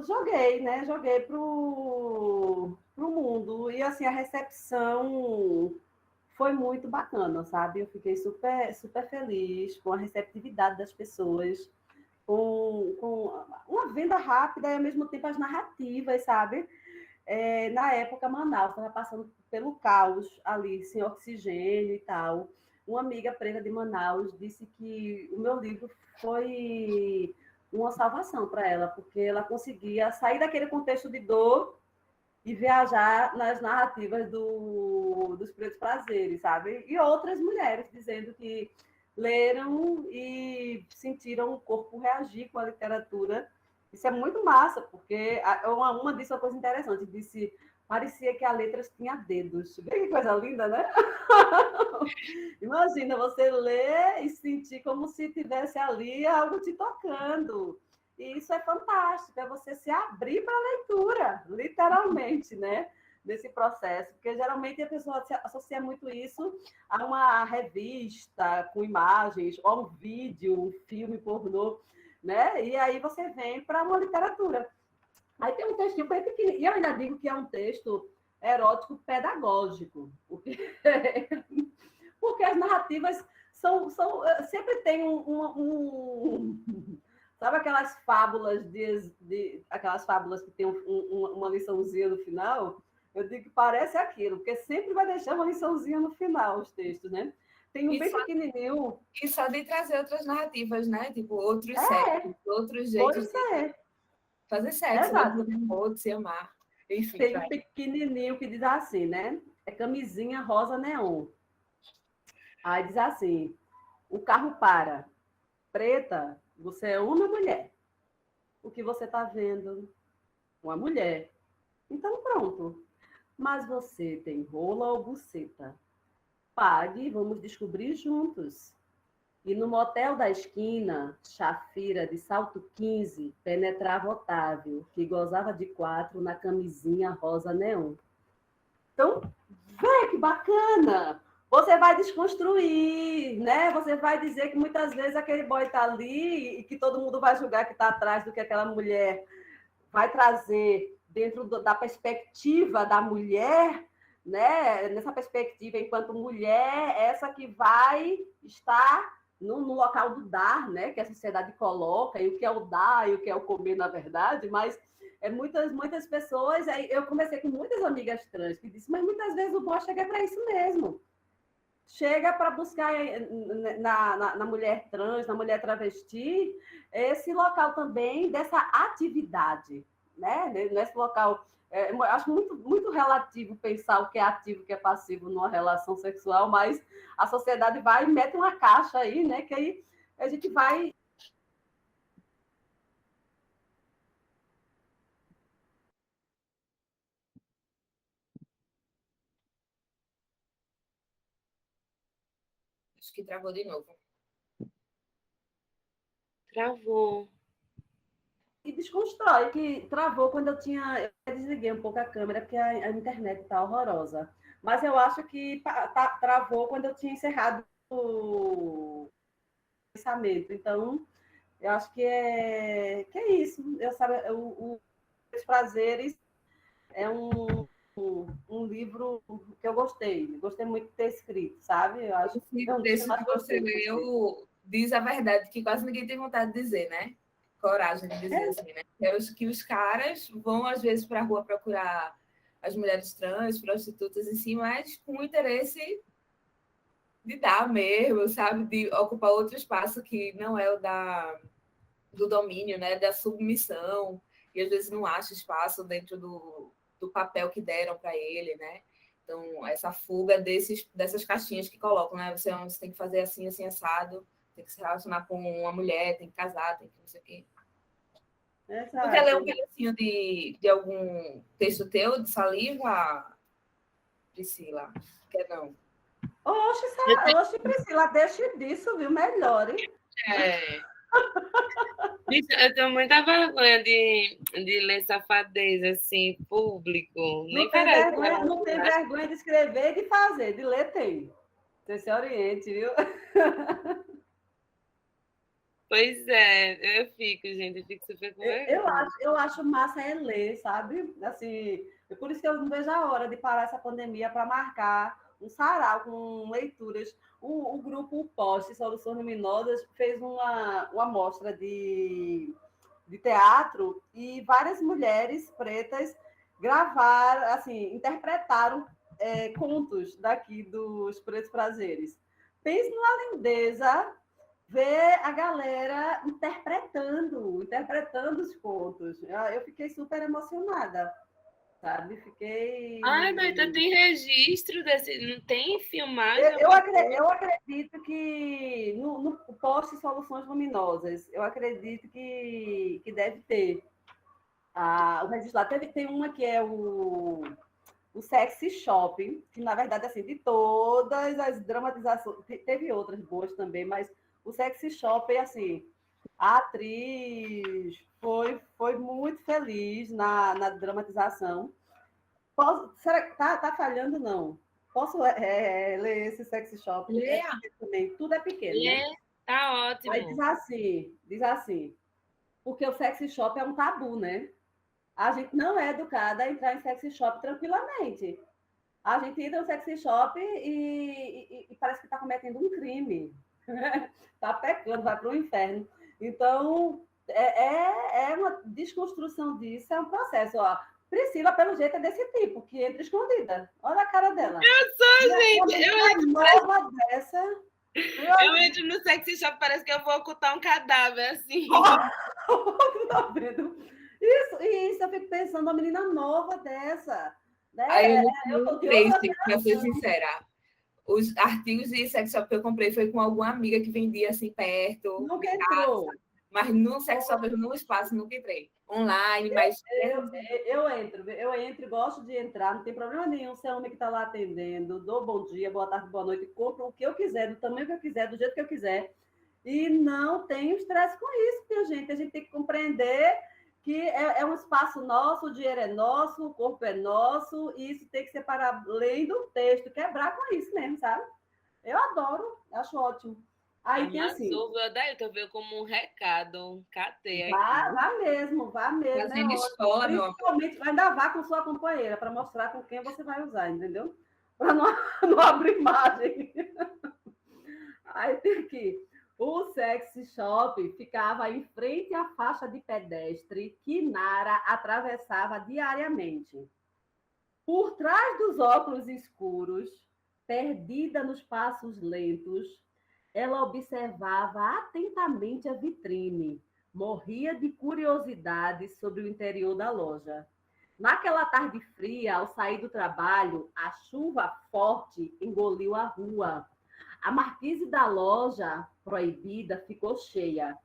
joguei, né? Joguei pro mundo. E assim, a recepção foi muito bacana, sabe? Eu fiquei super, super feliz com a receptividade das pessoas, com uma venda rápida e ao mesmo tempo as narrativas, sabe? Na época, Manaus estava passando pelo caos ali, sem oxigênio e tal. Uma amiga preta de Manaus disse que o meu livro foi uma salvação para ela, porque ela conseguia sair daquele contexto de dor e viajar nas narrativas dos pretos prazeres, sabe? E outras mulheres dizendo que leram e sentiram o corpo reagir com a literatura. Isso é muito massa, porque uma disse uma coisa interessante, disse, parecia que a letra tinha dedos. Vê que coisa linda, né? Imagina você ler e sentir como se tivesse ali algo te tocando. E isso é fantástico, é você se abrir para a leitura, literalmente, né? Nesse processo, porque geralmente a pessoa associa muito isso a uma revista com imagens, ou a um vídeo, um filme pornô, né? E aí você vem para uma literatura. Aí tem um textinho bem pequenininho, e eu ainda digo que é um texto erótico pedagógico, porque, porque as narrativas sempre tem sabe aquelas fábulas aquelas fábulas que tem uma liçãozinha no final? Eu digo que parece aquilo, porque sempre vai deixar uma liçãozinha no final os textos, né? Tem um bem pequenininho. E só de trazer outras narrativas, né? Tipo, outros sexos, outros jeitos de fazer sexo, Exato. de se amar. Enfim, tem um pequenininho que diz assim, né? É camisinha rosa neon. Aí diz assim, o carro para. Preta, você é uma mulher. O que você está vendo? Uma mulher. Então pronto. Mas você tem rola ou buceta? Pague, vamos descobrir juntos. E no motel da esquina, Chafira de salto 15, penetrava Otávio, que gozava de 4 na camisinha rosa neon. Então, vê que bacana! Você vai desconstruir, né? Você vai dizer que muitas vezes aquele boy está ali e que todo mundo vai julgar que está atrás do que aquela mulher vai trazer dentro da perspectiva da mulher, né? Nessa perspectiva, enquanto mulher, essa que vai estar no local do dar, né? Que a sociedade coloca, e o que é o dar e o que é o comer, na verdade, mas muitas pessoas. Eu conversei com muitas amigas trans que disseram, mas muitas vezes o bom chega para isso mesmo. Chega para buscar na mulher trans, na mulher travesti, esse local também dessa atividade, né? Nesse local. Acho muito, muito relativo pensar o que é ativo e o que é passivo numa relação sexual, mas a sociedade vai e mete uma caixa aí, né? Que aí a gente vai. acho que travou de novo. Travou. E desconstrói, que travou quando eu desliguei um pouco a câmera, porque a internet está horrorosa. Mas eu acho que travou quando eu tinha encerrado o pensamento. Então, eu acho que é isso. Eu sabe, Os Prazeres é um livro que eu gostei muito de ter escrito, sabe? Eu acho que é Esse um dos que eu texto mais que você gostei de ter escrito. leu diz a verdade que quase ninguém tem vontade de dizer, né? Coragem de dizer assim, né? Que os caras vão, às vezes, para a rua procurar as mulheres trans, prostitutas em si, mas com o interesse de dar mesmo, sabe? De ocupar outro espaço que não é o do domínio, né? Da submissão, e às vezes não acha espaço dentro do papel que deram para ele, né? Então, essa fuga dessas caixinhas que colocam, né? Você tem que fazer assim, assim, assado, tem que se relacionar com uma mulher, tem que casar, tem que não sei o quê. Tu quer ler um Exato. pedacinho de algum texto teu, de Saliva, Priscila? Quer não? Oxe, Priscila, deixe disso, viu? Melhore. É. Eu tenho muita vergonha de ler safadez, assim, público. Nem parece que é Não tem vergonha de escrever e de fazer, de ler tem. Você se oriente, viu? Pois é, eu fico super com vergonha. Eu acho massa é ler, sabe? Assim, por isso que eu não vejo a hora de parar essa pandemia para marcar um sarau com leituras. O grupo Poste Soluções Luminosas fez uma mostra de teatro e várias mulheres pretas gravaram, assim, interpretaram contos daqui dos Pretos Prazeres. Pense numa lindeza ver a galera interpretando os contos. Eu fiquei super emocionada, sabe? Ai, mas Fiquei. tu tem registro desse. Não tem filmagem, alguma coisa? Eu acredito que no post Soluções Luminosas, eu acredito que deve ter o registro lá. Tem uma que é o Sexy Shopping, que na verdade, assim, de todas as dramatizações, teve outras boas também, mas o Sexy Shopping, assim, a atriz foi muito feliz na dramatização. Será que tá falhando? Não. Posso ler esse Sexy Shopping? Porque é Leia. também, tudo é pequeno, né? É, tá Aí ótimo. diz assim, porque o Sexy Shop é um tabu, né? A gente não é educada a entrar em sexy shop tranquilamente. A gente entra no sexy shop e parece que está cometendo um crime. Está pecando, vai para o inferno. Então, é uma desconstrução disso, é um processo. Ó. Priscila, pelo jeito, é desse tipo, que entra escondida. Olha a cara dela. Eu sou, Uma gente. menina nova dessa. Eu entro no sexy shop, parece que eu vou ocultar um cadáver, assim. Tá vendo? Isso, eu fico pensando, uma menina nova dessa. Aí Né? eu Eu não tô de comprei, outra para ser geração. sincera. Os artigos de sex shop que eu comprei foi com alguma amiga que vendia assim perto Nunca de casa, entrou. mas no sex shop, no espaço, nunca entrei. Online, mas Eu entro e gosto de entrar, não tem problema nenhum ser homem que está lá atendendo, dou bom dia, boa tarde, boa noite, compro o que eu quiser, do tamanho que eu quiser, do jeito que eu quiser. E não tenho estresse com isso, minha gente. A gente tem que compreender que é um espaço nosso, o dinheiro é nosso, o corpo é nosso, e isso tem que ser para além do texto, quebrar com isso mesmo, sabe? Eu adoro, acho ótimo. Aí tem assim, Arrasou, daí eu veio como um recado. Catei aqui. vá mesmo, é fazendo ótimo. escola, meu amor. Principalmente, ainda vá com sua companheira, para mostrar com quem você vai usar, entendeu? Para não, não abrir imagem. Aí tem aqui. O sexy shop ficava em frente à faixa de pedestre que Nara atravessava diariamente. Por trás dos óculos escuros, perdida nos passos lentos, ela observava atentamente a vitrine, morria de curiosidade sobre o interior da loja. Naquela tarde fria, ao sair do trabalho, a chuva forte engoliu a rua. A marquise da loja proibida ficou cheia.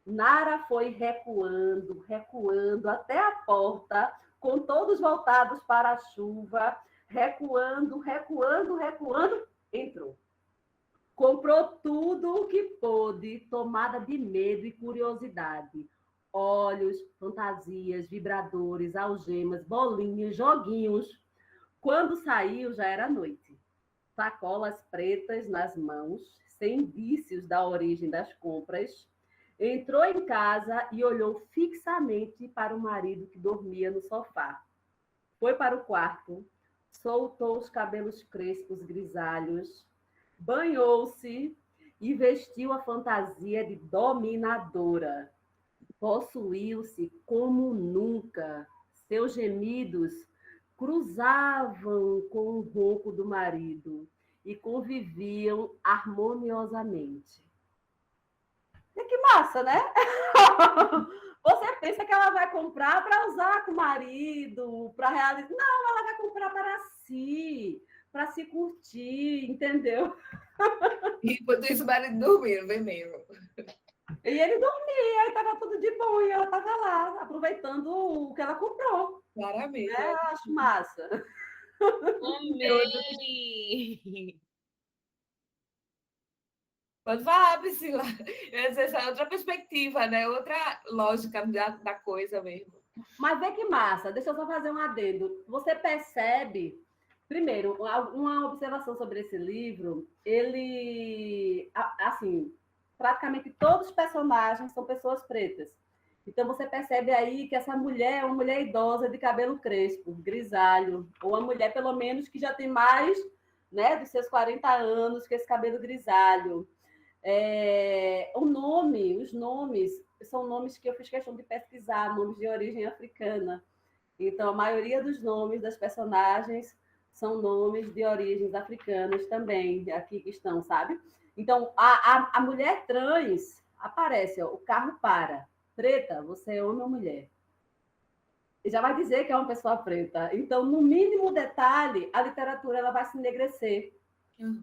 Nara foi recuando até a porta, com todos voltados para a chuva, recuando, entrou. Comprou tudo o que pôde, tomada de medo e curiosidade. Olhos, fantasias, vibradores, algemas, bolinhas, joguinhos. Quando saiu, já era noite. Sacolas pretas nas mãos, sem indícios da origem das compras, entrou em casa e olhou fixamente para o marido que dormia no sofá. Foi para o quarto, soltou os cabelos crespos grisalhos, banhou-se e vestiu a fantasia de dominadora. Possuiu-se como nunca. Seus gemidos cruzavam com o ronco do marido e conviviam harmoniosamente. E que massa, né? Você pensa que ela vai comprar para usar com o marido, para realizar. Não, ela vai comprar para se curtir, entendeu? Enquanto isso, o marido dormindo, bem mesmo. E ele dormia, estava tudo de bom, e ela estava lá, aproveitando o que ela comprou. Claramente. Né? Eu acho massa. Amei! Pode falar, Priscila. Essa é outra perspectiva, né? Outra lógica da coisa mesmo. Mas vê que massa, deixa eu só fazer um adendo. Você percebe, primeiro, uma observação sobre esse livro, ele, assim, praticamente todos os personagens são pessoas pretas. Então você percebe aí que essa mulher é uma mulher idosa de cabelo crespo, grisalho, ou uma mulher, pelo menos, que já tem mais, né, dos seus 40 anos, que esse cabelo grisalho. Os nomes são nomes que eu fiz questão de pesquisar, nomes de origem africana. Então, a maioria dos nomes das personagens são nomes de origens africanas também, aqui que estão, sabe? Então, a mulher trans aparece, ó, o carro para. Preta, você é homem ou mulher? E já vai dizer que é uma pessoa preta. Então, no mínimo detalhe, a literatura ela vai se enegrecer.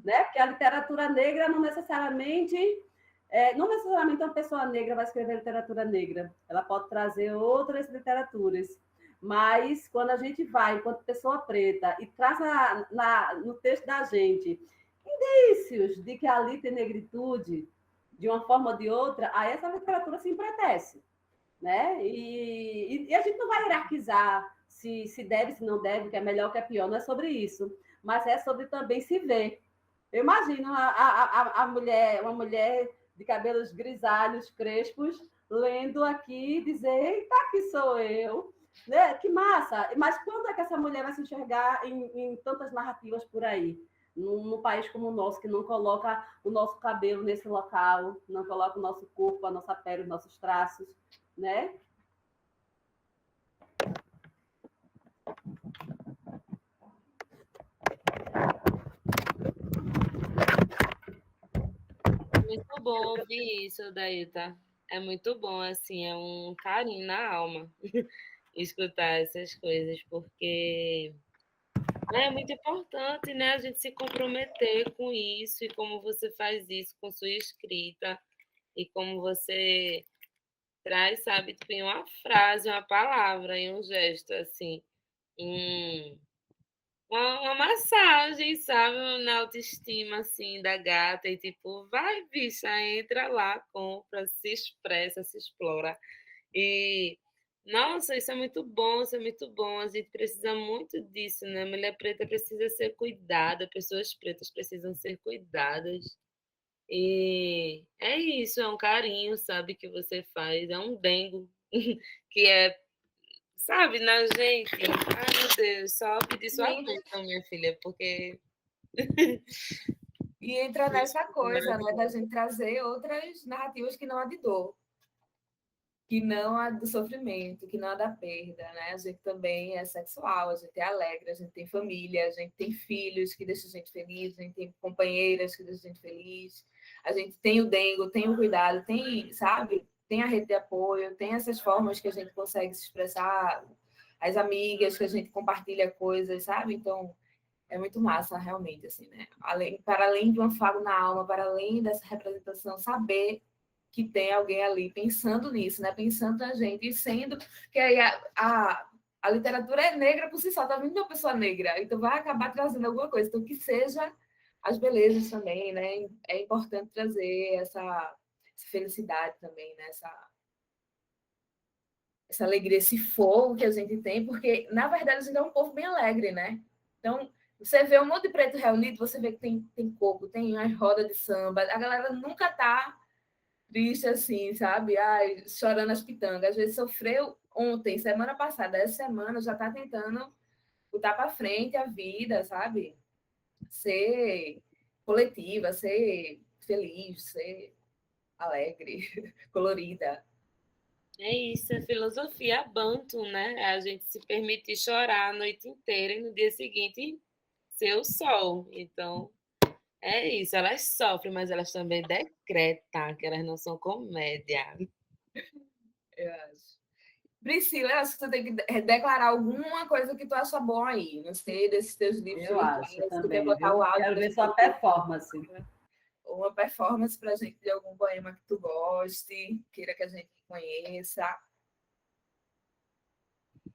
Né? Porque a literatura negra não necessariamente uma pessoa negra vai escrever literatura negra, ela pode trazer outras literaturas, mas quando a gente vai, enquanto pessoa preta, e traz no texto da gente indícios de que ali tem negritude, de uma forma ou de outra, aí essa literatura se empretece. Né? E a gente não vai hierarquizar se deve, se não deve, o que é melhor, o que é pior, não é sobre isso, mas é sobre também se ver. Eu imagino a mulher, uma mulher de cabelos grisalhos, crespos, lendo aqui, dizer, eita, que sou eu. Né? Que massa! Mas quando é que essa mulher vai se enxergar em tantas narrativas por aí? Num país como o nosso, que não coloca o nosso cabelo nesse local, não coloca o nosso corpo, a nossa pele, os nossos traços, né? Muito bom ouvir isso, Daíta. É muito bom, assim, é um carinho na alma escutar essas coisas, porque é muito importante, né, a gente se comprometer com isso e como você faz isso com sua escrita e como você traz, sabe, tipo, em uma frase, uma palavra, em um gesto, assim, um, uma massagem, sabe, na autoestima, assim, da gata, e tipo, vai, bicha, entra lá, compra, se expressa, se explora. E, nossa, isso é muito bom, isso é muito bom. A gente precisa muito disso, né? Mulher preta precisa ser cuidada, pessoas pretas precisam ser cuidadas. E é isso, é um carinho, sabe, que você faz, é um dengo que é, sabe, na gente. Ai, meu Deus, só pedir sua bênção, minha filha, porque. E entra nessa coisa, né, da gente trazer outras narrativas que não a de dor, que não a do sofrimento, que não a da perda, né? A gente também é sexual, a gente é alegre, a gente tem família, a gente tem filhos que deixam a gente feliz, a gente tem companheiras que deixam a gente feliz, a gente tem o dengo, tem o cuidado, tem, sabe? Tem a rede de apoio, tem essas formas que a gente consegue se expressar, as amigas que a gente compartilha coisas, sabe? Então, é muito massa, realmente, assim, né? Para além de um afago na alma, para além dessa representação, saber que tem alguém ali pensando nisso, né? Pensando na gente e sendo que aí a literatura é negra por si só, tá vindo de uma pessoa negra, então vai acabar trazendo alguma coisa, então que seja as belezas também, né? É importante trazer essa felicidade também, né? Essa alegria, esse fogo que a gente tem, porque na verdade a gente é um povo bem alegre, né? Então, você vê um monte de preto reunido, você vê que tem coco, tem as rodas de samba, a galera nunca tá triste assim, sabe? Ai, chorando as pitangas. Às vezes sofreu ontem, semana passada, essa semana já tá tentando botar para frente a vida, sabe? Ser coletiva, ser feliz, ser alegre, colorida. É isso, é filosofia banto, né? É a gente se permitir chorar a noite inteira e no dia seguinte ser o sol. Então, é isso. Elas sofrem, mas elas também decretam que elas não são comédia. Eu acho. Priscila, eu acho que você tem que declarar alguma coisa que tu acha bom aí. Não sei, desses teus livros Eu acho virtuais. Tu quer também, botar o viu? áudio Quero pra ver gente sua ouvir? performance. Uma performance pra gente de algum poema que tu goste, queira que a gente conheça.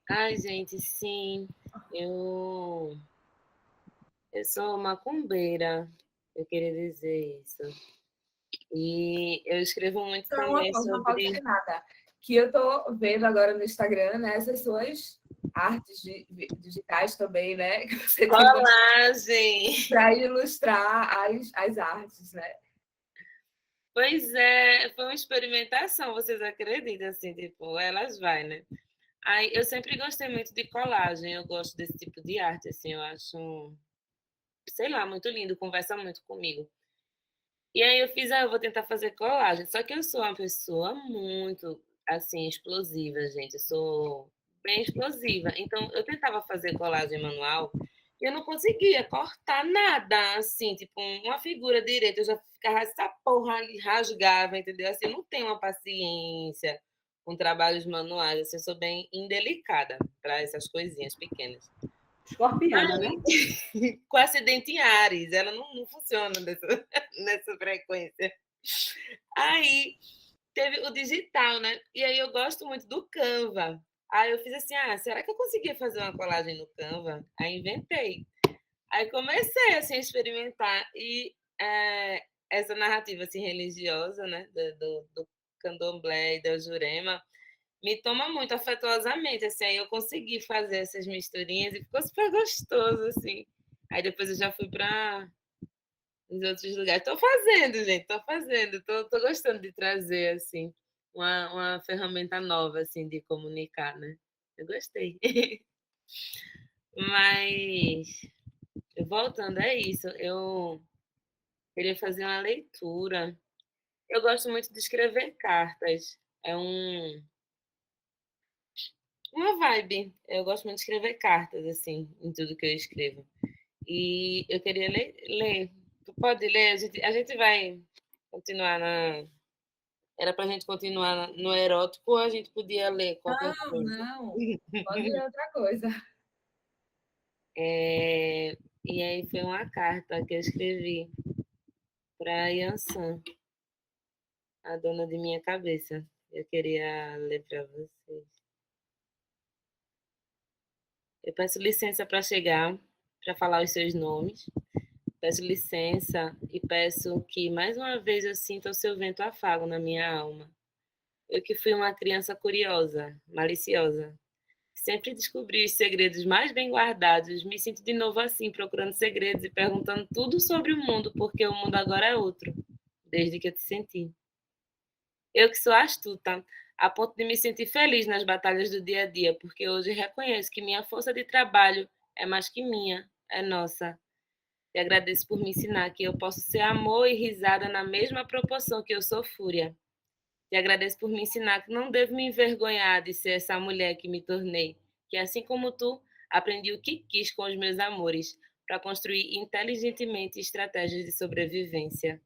Ai, gente, sim. Eu, eu sou macumbeira, eu queria dizer isso. E eu escrevo muito Então, também não pode sobre. ser nada. Que eu tô vendo agora no Instagram, né? Essas suas artes digitais também, né? Que você tem Colagem! para ilustrar as artes, né? Pois é, foi uma experimentação, vocês acreditam, assim, tipo, elas vai, né? Aí, eu sempre gostei muito de colagem, eu gosto desse tipo de arte, assim, eu acho, sei lá, muito lindo, conversa muito comigo. E aí eu fiz, eu vou tentar fazer colagem, só que eu sou uma pessoa muito, assim, explosiva, gente, eu sou bem explosiva, então eu tentava fazer colagem manual e eu não conseguia cortar nada, assim, tipo, uma figura direita, eu já ficava essa porra ali, rasgava, entendeu? Assim, eu não tenho uma paciência com trabalhos manuais, assim, eu sou bem indelicada para essas coisinhas pequenas. Escorpiana, né? Com acidente em Ares, ela não funciona nessa frequência. Aí teve o digital, né? E aí eu gosto muito do Canva. Aí eu fiz assim, será que eu conseguia fazer uma colagem no Canva? Aí inventei. Aí comecei assim a experimentar e essa narrativa assim religiosa, né, do Candomblé e da Jurema me toma muito afetuosamente, assim, aí eu consegui fazer essas misturinhas e ficou super gostoso, assim. Aí depois eu já fui para os outros lugares. Tô fazendo, gente, tô fazendo. Tô gostando de trazer, assim, uma ferramenta nova, assim, de comunicar, né? Eu gostei. Mas, voltando, é isso. Eu queria fazer uma leitura. Eu gosto muito de escrever cartas. É uma vibe. Eu gosto muito de escrever cartas, assim, em tudo que eu escrevo. E eu queria ler. Tu pode ler? A gente vai continuar na. Era para a gente continuar no erótico ou a gente podia ler qualquer Não, coisa. não. Pode ler outra coisa. E aí foi uma carta que eu escrevi para a Yansan, a dona de minha cabeça. Eu queria ler para vocês. Eu peço licença para chegar, para falar os seus nomes. Peço licença e peço que mais uma vez eu sinta o seu vento afago na minha alma. Eu que fui uma criança curiosa, maliciosa. Sempre descobri os segredos mais bem guardados. Me sinto de novo assim, procurando segredos e perguntando tudo sobre o mundo, porque o mundo agora é outro, desde que eu te senti. Eu que sou astuta, a ponto de me sentir feliz nas batalhas do dia a dia, porque hoje reconheço que minha força de trabalho é mais que minha, é nossa. E agradeço por me ensinar que eu posso ser amor e risada na mesma proporção que eu sou fúria. E agradeço por me ensinar que não devo me envergonhar de ser essa mulher que me tornei, que assim como tu, aprendi o que quis com os meus amores, para construir inteligentemente estratégias de sobrevivência.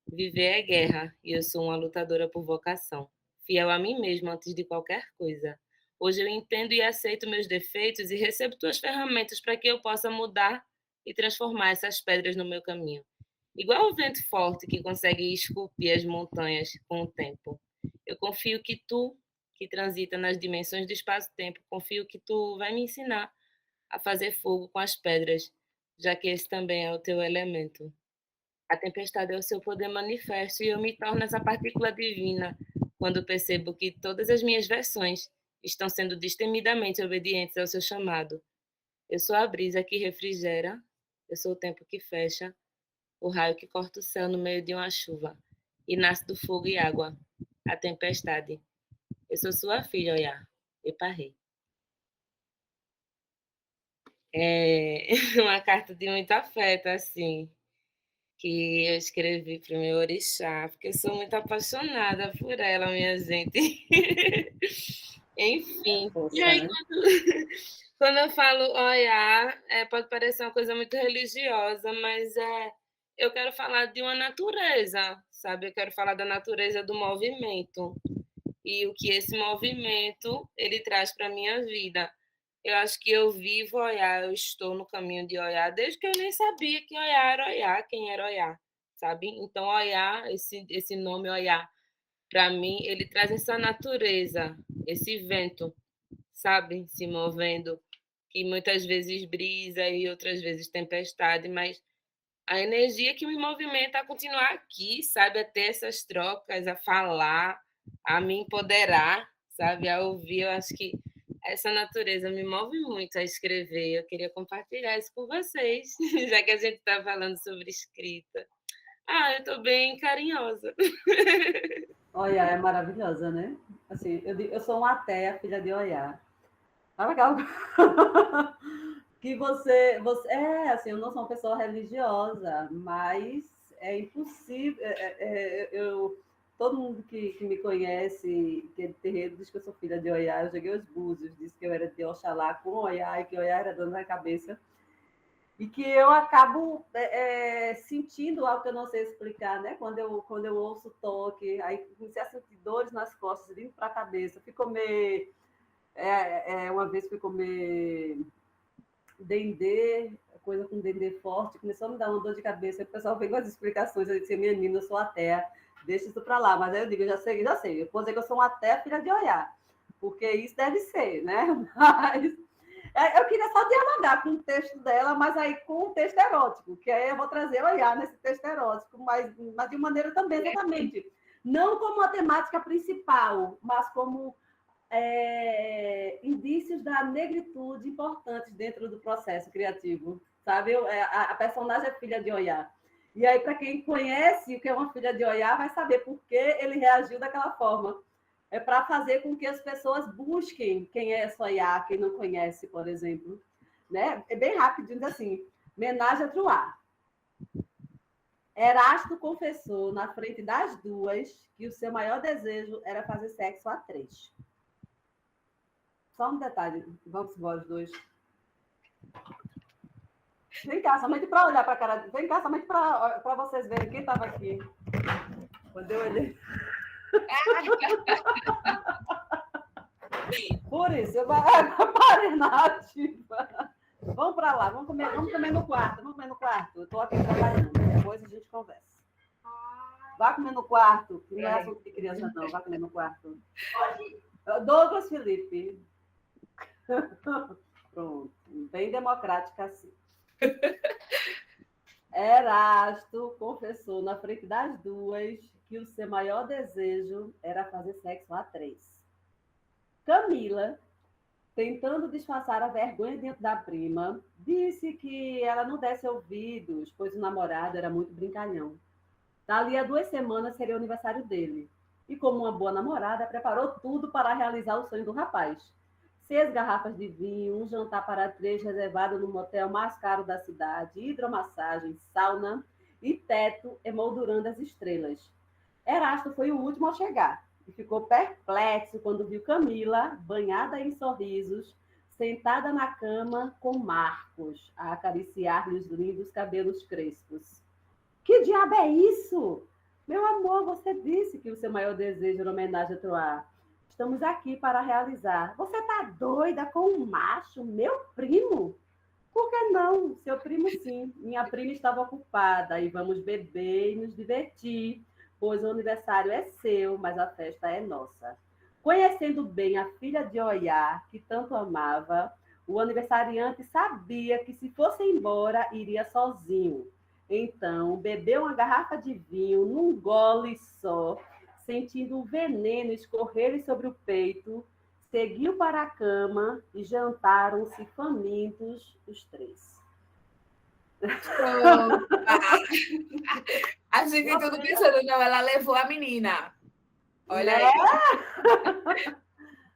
Viver é guerra, e eu sou uma lutadora por vocação, fiel a mim mesma antes de qualquer coisa. Hoje eu entendo e aceito meus defeitos e recebo tuas ferramentas para que eu possa mudar e transformar essas pedras no meu caminho. Igual o vento forte que consegue esculpir as montanhas com o tempo. Eu confio que tu, que transita nas dimensões do espaço-tempo, confio que tu vai me ensinar a fazer fogo com as pedras, já que esse também é o teu elemento. A tempestade é o seu poder manifesto e eu me torno essa partícula divina quando percebo que todas as minhas versões estão sendo destemidamente obedientes ao seu chamado. Eu sou a brisa que refrigera, eu sou o tempo que fecha, o raio que corta o céu no meio de uma chuva, e nasce do fogo e água, a tempestade. Eu sou sua filha, Oiá, Eparrei. É uma carta de muito afeto, assim, que eu escrevi para o meu orixá, porque eu sou muito apaixonada por ela, minha gente. Enfim. Poxa, E aí, né? quando eu falo Oiá, pode parecer uma coisa muito religiosa, mas eu quero falar de uma natureza, sabe? Eu quero falar da natureza do movimento e o que esse movimento ele traz para a minha vida. Eu acho que eu vivo Oiá, eu estou no caminho de Oiá, desde que eu nem sabia que Oiá era Oiá, quem era Oiá, sabe? Então, Oiá, esse nome Oiá, para mim, ele traz essa natureza, esse vento, sabe? Se movendo, que muitas vezes brisa e outras vezes tempestade, mas a energia que me movimenta a continuar aqui, sabe? A ter essas trocas, a falar, a me empoderar, sabe? A ouvir. Eu acho que essa natureza me move muito a escrever. Eu queria compartilhar isso com vocês, já que a gente está falando sobre escrita. Ah, eu estou bem carinhosa. Oiá é maravilhosa, né? Assim, eu sou uma ateia, filha de Oiá. Ah, legal. Que assim, eu não sou uma pessoa religiosa, mas é impossível. Todo mundo que me conhece, que é de terreiro, diz que eu sou filha de Oiá. Eu joguei os búzios, disse que eu era de Oxalá com Oiá e que Oiá era dona da cabeça. E que eu acabo sentindo algo que eu não sei explicar, né? Quando eu ouço toque, aí comecei a sentir dores nas costas, vindo para a cabeça. Fui comer, uma vez fui comer dendê, coisa com dendê forte, começou a me dar uma dor de cabeça. O pessoal veio com as explicações, eu disse, menina, eu sou ateia, deixa isso para lá. Mas aí eu digo, eu já sei. Eu vou dizer que eu sou uma ateia filha de Oiá, porque isso deve ser, né? Mas eu queria só dialogar com o texto dela, mas aí com o texto erótico, que aí eu vou trazer Oiá nesse texto erótico, mas de maneira também, exatamente, não como a temática principal, mas como indícios da negritude importantes dentro do processo criativo, sabe? A personagem é filha de Oiá. E aí, para quem conhece o que é uma filha de Oiá, vai saber por que ele reagiu daquela forma. É para fazer com que as pessoas busquem quem é essa Oiá, quem não conhece, por exemplo. Né? É bem rápido, assim, Menagem a Truá. Erasto confessou na frente das duas que o seu maior desejo era fazer sexo a três. Só um detalhe, vamos embora os dois. Vem cá, somente para olhar para a cara. Vem cá, somente para vocês verem quem estava aqui. Quando eu olhei. Por isso, eu parei na ativa. Vamos para lá, vamos comer no quarto. Vamos comer no quarto. Eu estou aqui trabalhando, depois a gente conversa. Vá comer no quarto, que não é assunto de criança, não. Vá comer no quarto. Douglas Felipe. Pronto, bem democrática assim. Erasto confessou na frente das duas que o seu maior desejo era fazer sexo a três. Camila, tentando disfarçar a vergonha diante da prima, disse que ela não desse ouvidos, pois o namorado era muito brincalhão. Dali a 2 semanas seria o aniversário dele. E como uma boa namorada, preparou tudo para realizar o sonho do rapaz. 6 garrafas de vinho, um jantar para 3 reservado no motel mais caro da cidade, hidromassagem, sauna e teto emoldurando as estrelas. Erasto foi o último a chegar e ficou perplexo quando viu Camila, banhada em sorrisos, sentada na cama com Marcos, a acariciar-lhe os lindos cabelos crespos. Que diabo é isso? Meu amor, você disse que o seu maior desejo era homenagem a Troar. Estamos aqui para realizar. Você tá doida com um macho, meu primo? Por que não? Seu primo, sim. Minha prima estava ocupada e vamos beber e nos divertir, pois o aniversário é seu, mas a festa é nossa. Conhecendo bem a filha de Oiá, que tanto amava, o aniversariante sabia que se fosse embora, iria sozinho. Então, bebeu uma garrafa de vinho num gole só, sentindo o veneno escorrer sobre o peito, seguiu para a cama e jantaram-se famintos os três. A gente tudo pensando, não, ela levou a menina. Olha né? aí.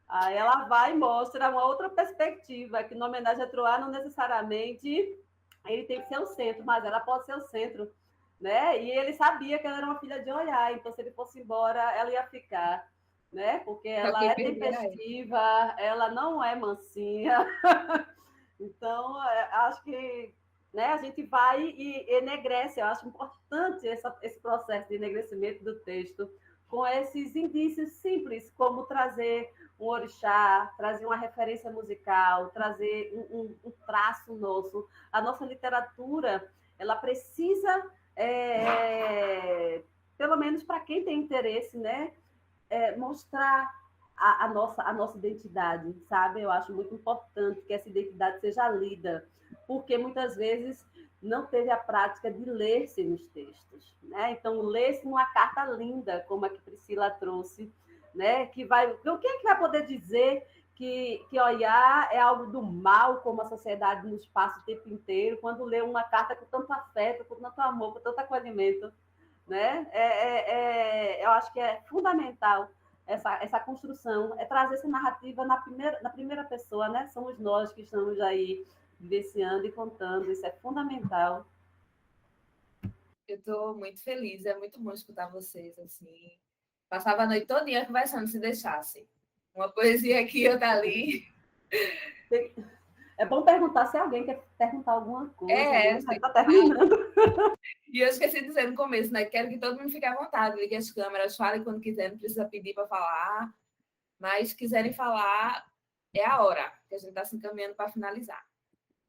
Aí ela vai e mostra uma outra perspectiva, que no homenagem a Troar não necessariamente ele tem que ser o centro, mas ela pode ser o centro, né? E ele sabia que ela era uma filha de Oiá, então se ele fosse embora, ela ia ficar, né? Porque ela é tempestiva, ela não é mansinha. Então, acho que, né, a gente vai e enegrece. Eu acho importante esse processo de enegrecimento do texto com esses indícios simples, como trazer um orixá, trazer uma referência musical, trazer um traço nosso. A nossa literatura, ela precisa, pelo menos para quem tem interesse, né, mostrar a nossa identidade, sabe? Eu acho muito importante que essa identidade seja lida, porque muitas vezes não teve a prática de ler-se nos textos, né? Então, ler-se numa carta linda, como a que Priscila trouxe, né? Que vai, quem é que vai poder dizer que Oiá é algo do mal, como a sociedade nos passa o tempo inteiro, quando lê uma carta com tanto afeto, com tanto amor, com tanto acolhimento, né? Eu acho que é fundamental essa construção, é trazer essa narrativa na primeira pessoa, né? Somos nós que estamos aí vivenciando e contando, isso é fundamental. Eu estou muito feliz, é muito bom escutar vocês, assim. Passava a noite todinha conversando, se deixasse. Uma poesia aqui, outra ali. É bom perguntar se alguém quer perguntar alguma coisa, né? Está terminando. E eu esqueci de dizer no começo, né? Quero que todo mundo fique à vontade, ligue as câmeras, falem quando quiser, não precisa pedir para falar. Mas se quiserem falar, é a hora, que a gente está se encaminhando para finalizar.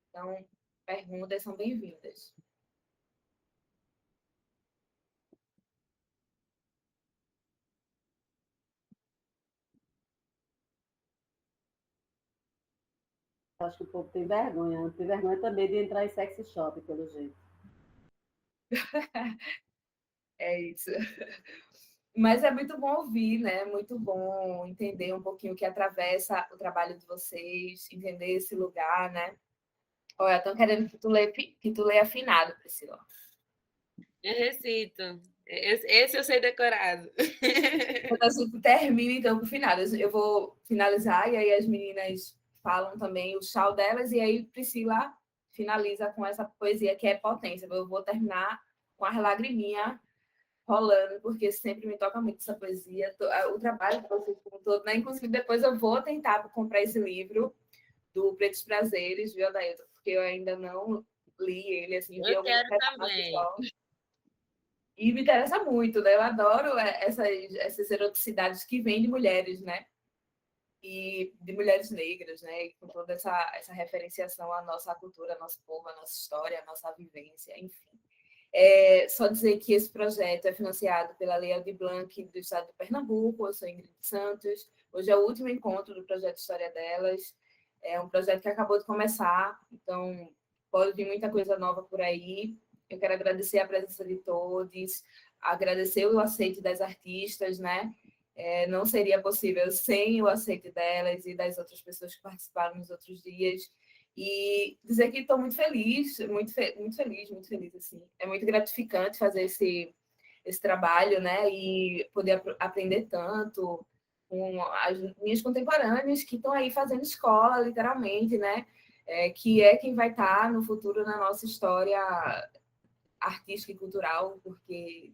Então, perguntas são bem-vindas. Acho que o povo tem vergonha também de entrar em sex shop, pelo jeito. É isso. Mas é muito bom ouvir, né? Muito bom entender um pouquinho o que atravessa o trabalho de vocês, entender esse lugar, né? Olha, estão querendo que tu leia afinado, Priscila. Eu recito. Esse eu sei decorado. Quando a gente termina, então, com o finado. Eu vou finalizar e aí as meninas falam também o chau delas e aí Priscila finaliza com essa poesia que é potência. Eu vou terminar com as lagriminhas rolando, porque sempre me toca muito essa poesia, o trabalho de vocês como todo, né? Inclusive, depois eu vou tentar comprar esse livro do Pretos Prazeres, viu, Adailton? Porque eu ainda não li ele, assim, vi Eu alguns quero pedaços também. só. E me interessa muito, né? Eu adoro essas eroticidades que vêm de mulheres, né? E de mulheres negras, né? E com toda essa referenciação à nossa cultura, ao nosso povo, à nossa história, à nossa vivência, enfim. Só dizer que esse projeto é financiado pela Lei Aldir Blanc do Estado de Pernambuco. Eu sou Ingrid Santos. Hoje é o último encontro do projeto História Delas. É um projeto que acabou de começar, então pode vir muita coisa nova por aí. Eu quero agradecer a presença de todos, agradecer o aceite das artistas, né? Não seria possível sem o aceite delas e das outras pessoas que participaram nos outros dias. E dizer que estou muito feliz, muito feliz, muito feliz, assim. É muito gratificante fazer esse trabalho, né? E poder aprender tanto com as minhas contemporâneas que estão aí fazendo escola, literalmente, né? Que é quem vai estar no futuro na nossa história artística e cultural, porque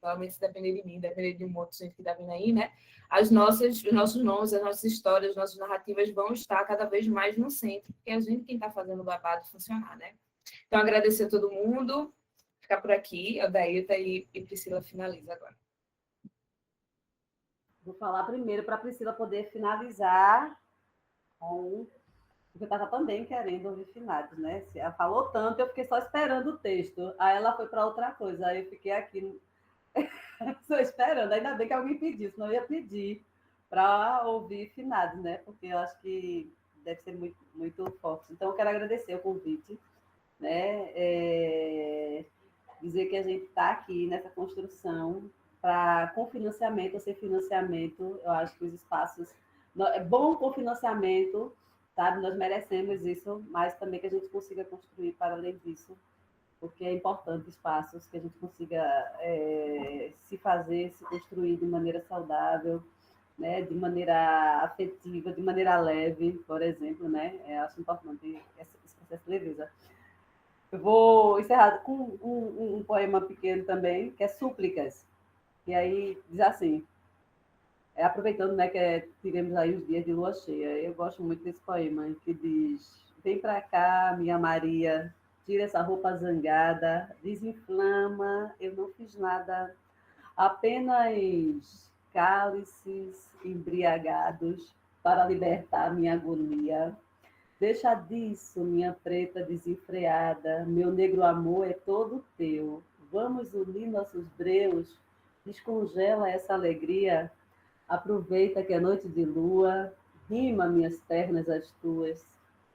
realmente se depender de mim, depender de um monte de gente que está vindo aí, né? Os nossos nomes, as nossas histórias, as nossas narrativas vão estar cada vez mais no centro, porque é a gente quem está fazendo o babado funcionar, né? Então, agradecer a todo mundo, ficar por aqui, a Daíta e Priscila finaliza agora. Vou falar primeiro para a Priscila poder finalizar com... Porque eu estava também querendo ouvir finados, né? Ela falou tanto, eu fiquei só esperando o texto. Aí ela foi para outra coisa, aí eu fiquei aqui só esperando. Ainda bem que alguém pediu, senão eu ia pedir para ouvir finados, né? Porque eu acho que deve ser muito, muito forte. Então, eu quero agradecer o convite, né? Dizer que a gente está aqui nessa construção com financiamento ou sem financiamento, eu acho que os espaços É bom com financiamento, sabe? Nós merecemos isso, mas também que a gente consiga construir para além disso, porque é importante espaços que a gente consiga se fazer, se construir de maneira saudável, né? De maneira afetiva, de maneira leve, por exemplo, né? Acho importante esse processo de leveza. Eu vou encerrar com um poema pequeno também, que é Súplicas. E aí diz assim, aproveitando, né, que tivemos aí os dias de lua cheia, eu gosto muito desse poema, que diz: vem para cá, minha Maria, tira essa roupa zangada, desinflama, eu não fiz nada, apenas cálices embriagados para libertar minha agonia. Deixa disso, minha preta desenfreada, meu negro amor é todo teu. Vamos unir nossos breus, descongela essa alegria. Aproveita que é noite de lua, rima minhas pernas às tuas,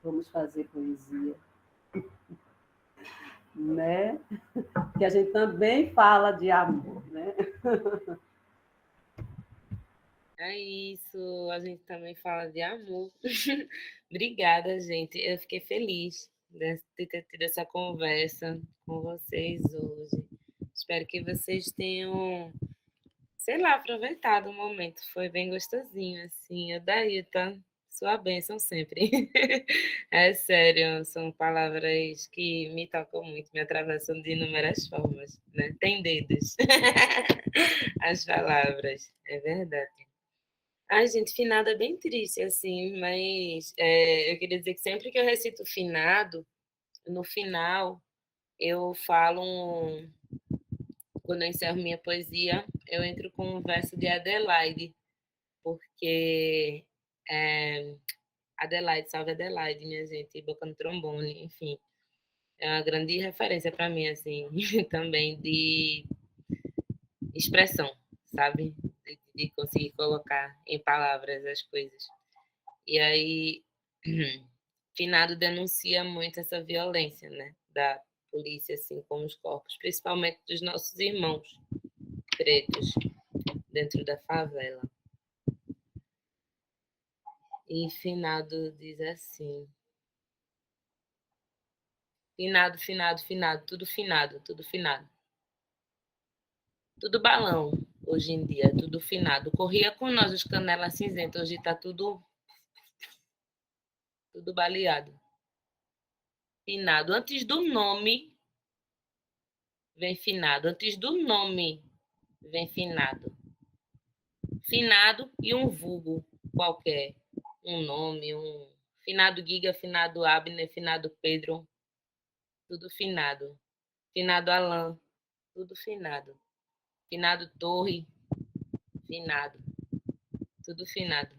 vamos fazer poesia. Né? Que a gente também fala de amor, né? É isso, a gente também fala de amor. Obrigada, gente. Eu fiquei feliz de ter tido essa conversa com vocês hoje. Espero que vocês tenham, sei lá, aproveitado o momento. Foi bem gostosinho, assim. Odaíta, sua bênção sempre. É sério, são palavras que me tocam muito, me atravessam de inúmeras formas, né? Tem dedos. As palavras, é verdade. Ai, gente, finado é bem triste, assim, mas eu queria dizer que sempre que eu recito finado, no final, eu falo, quando eu encerro minha poesia, eu entro com um verso de Adelaide, porque Adelaide, salve Adelaide, minha gente, boca no trombone, enfim, é uma grande referência para mim, assim, também de expressão, sabe? De conseguir colocar em palavras as coisas. E aí, finado denuncia muito essa violência, né, da polícia, assim, com os corpos, principalmente dos nossos irmãos pretos dentro da favela. E finado diz assim: finado, finado, finado, tudo finado, tudo finado. Tudo balão, hoje em dia, tudo finado. Corria com nós os canelas cinzentas, hoje tá tudo baleado. Finado, antes do nome, vem finado. Antes do nome, vem finado. Finado e um vulgo qualquer. Um nome, um... Finado Giga, finado Abner, finado Pedro. Tudo finado. Finado Alain, tudo finado. Finado Torre, finado. Tudo finado.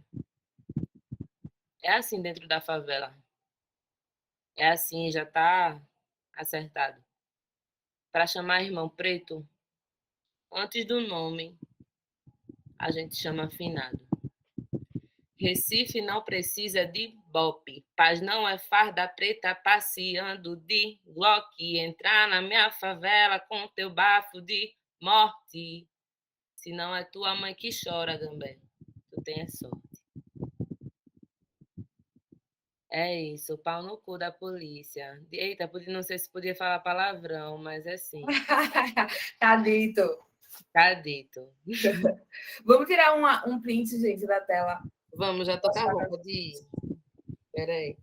É assim dentro da favela. É assim, já tá acertado. Para chamar irmão preto, antes do nome, a gente chama finado. Recife não precisa de bope, paz não é farda preta passeando de Glock, entrar na minha favela com teu bafo de morte. Se não é tua mãe que chora, Gambé, tu tem sorte. É isso, pau no cu da polícia. Eita, não sei se podia falar palavrão, mas é sim. Tá dito. Tá dito. Vamos tirar um print, gente, da tela. Vamos, já tô com a roupa de ir. Peraí.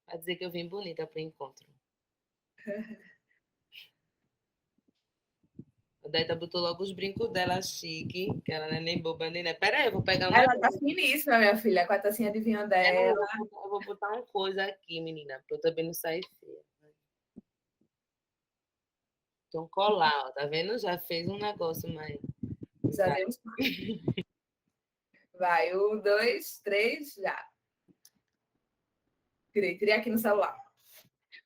Vai dizer que eu vim bonita pro encontro. A Daita botou logo os brincos dela chique, que ela não é nem boba nem nada. Peraí, eu vou pegar uma. Ela tá finíssima, minha filha, com a tacinha de vinho dela. Eu vou botar uma coisa aqui, menina, pra eu também não sair feia. Então, colar, ó, tá vendo? Já fez um negócio mais. Já demos. Vai, 1, 2, 3, já. Tirei aqui no celular.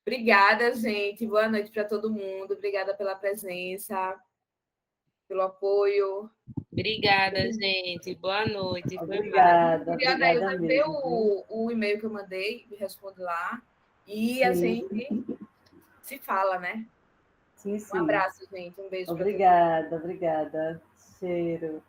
Obrigada, gente. Boa noite para todo mundo. Obrigada pela presença, pelo apoio. Obrigada, gente. Boa noite. Obrigada. Obrigada, eu também o e-mail que eu mandei, me responde lá. E sim, a gente se fala, né? Sim, sim. Um abraço, gente. Um beijo. Obrigada, obrigada. Cheiro.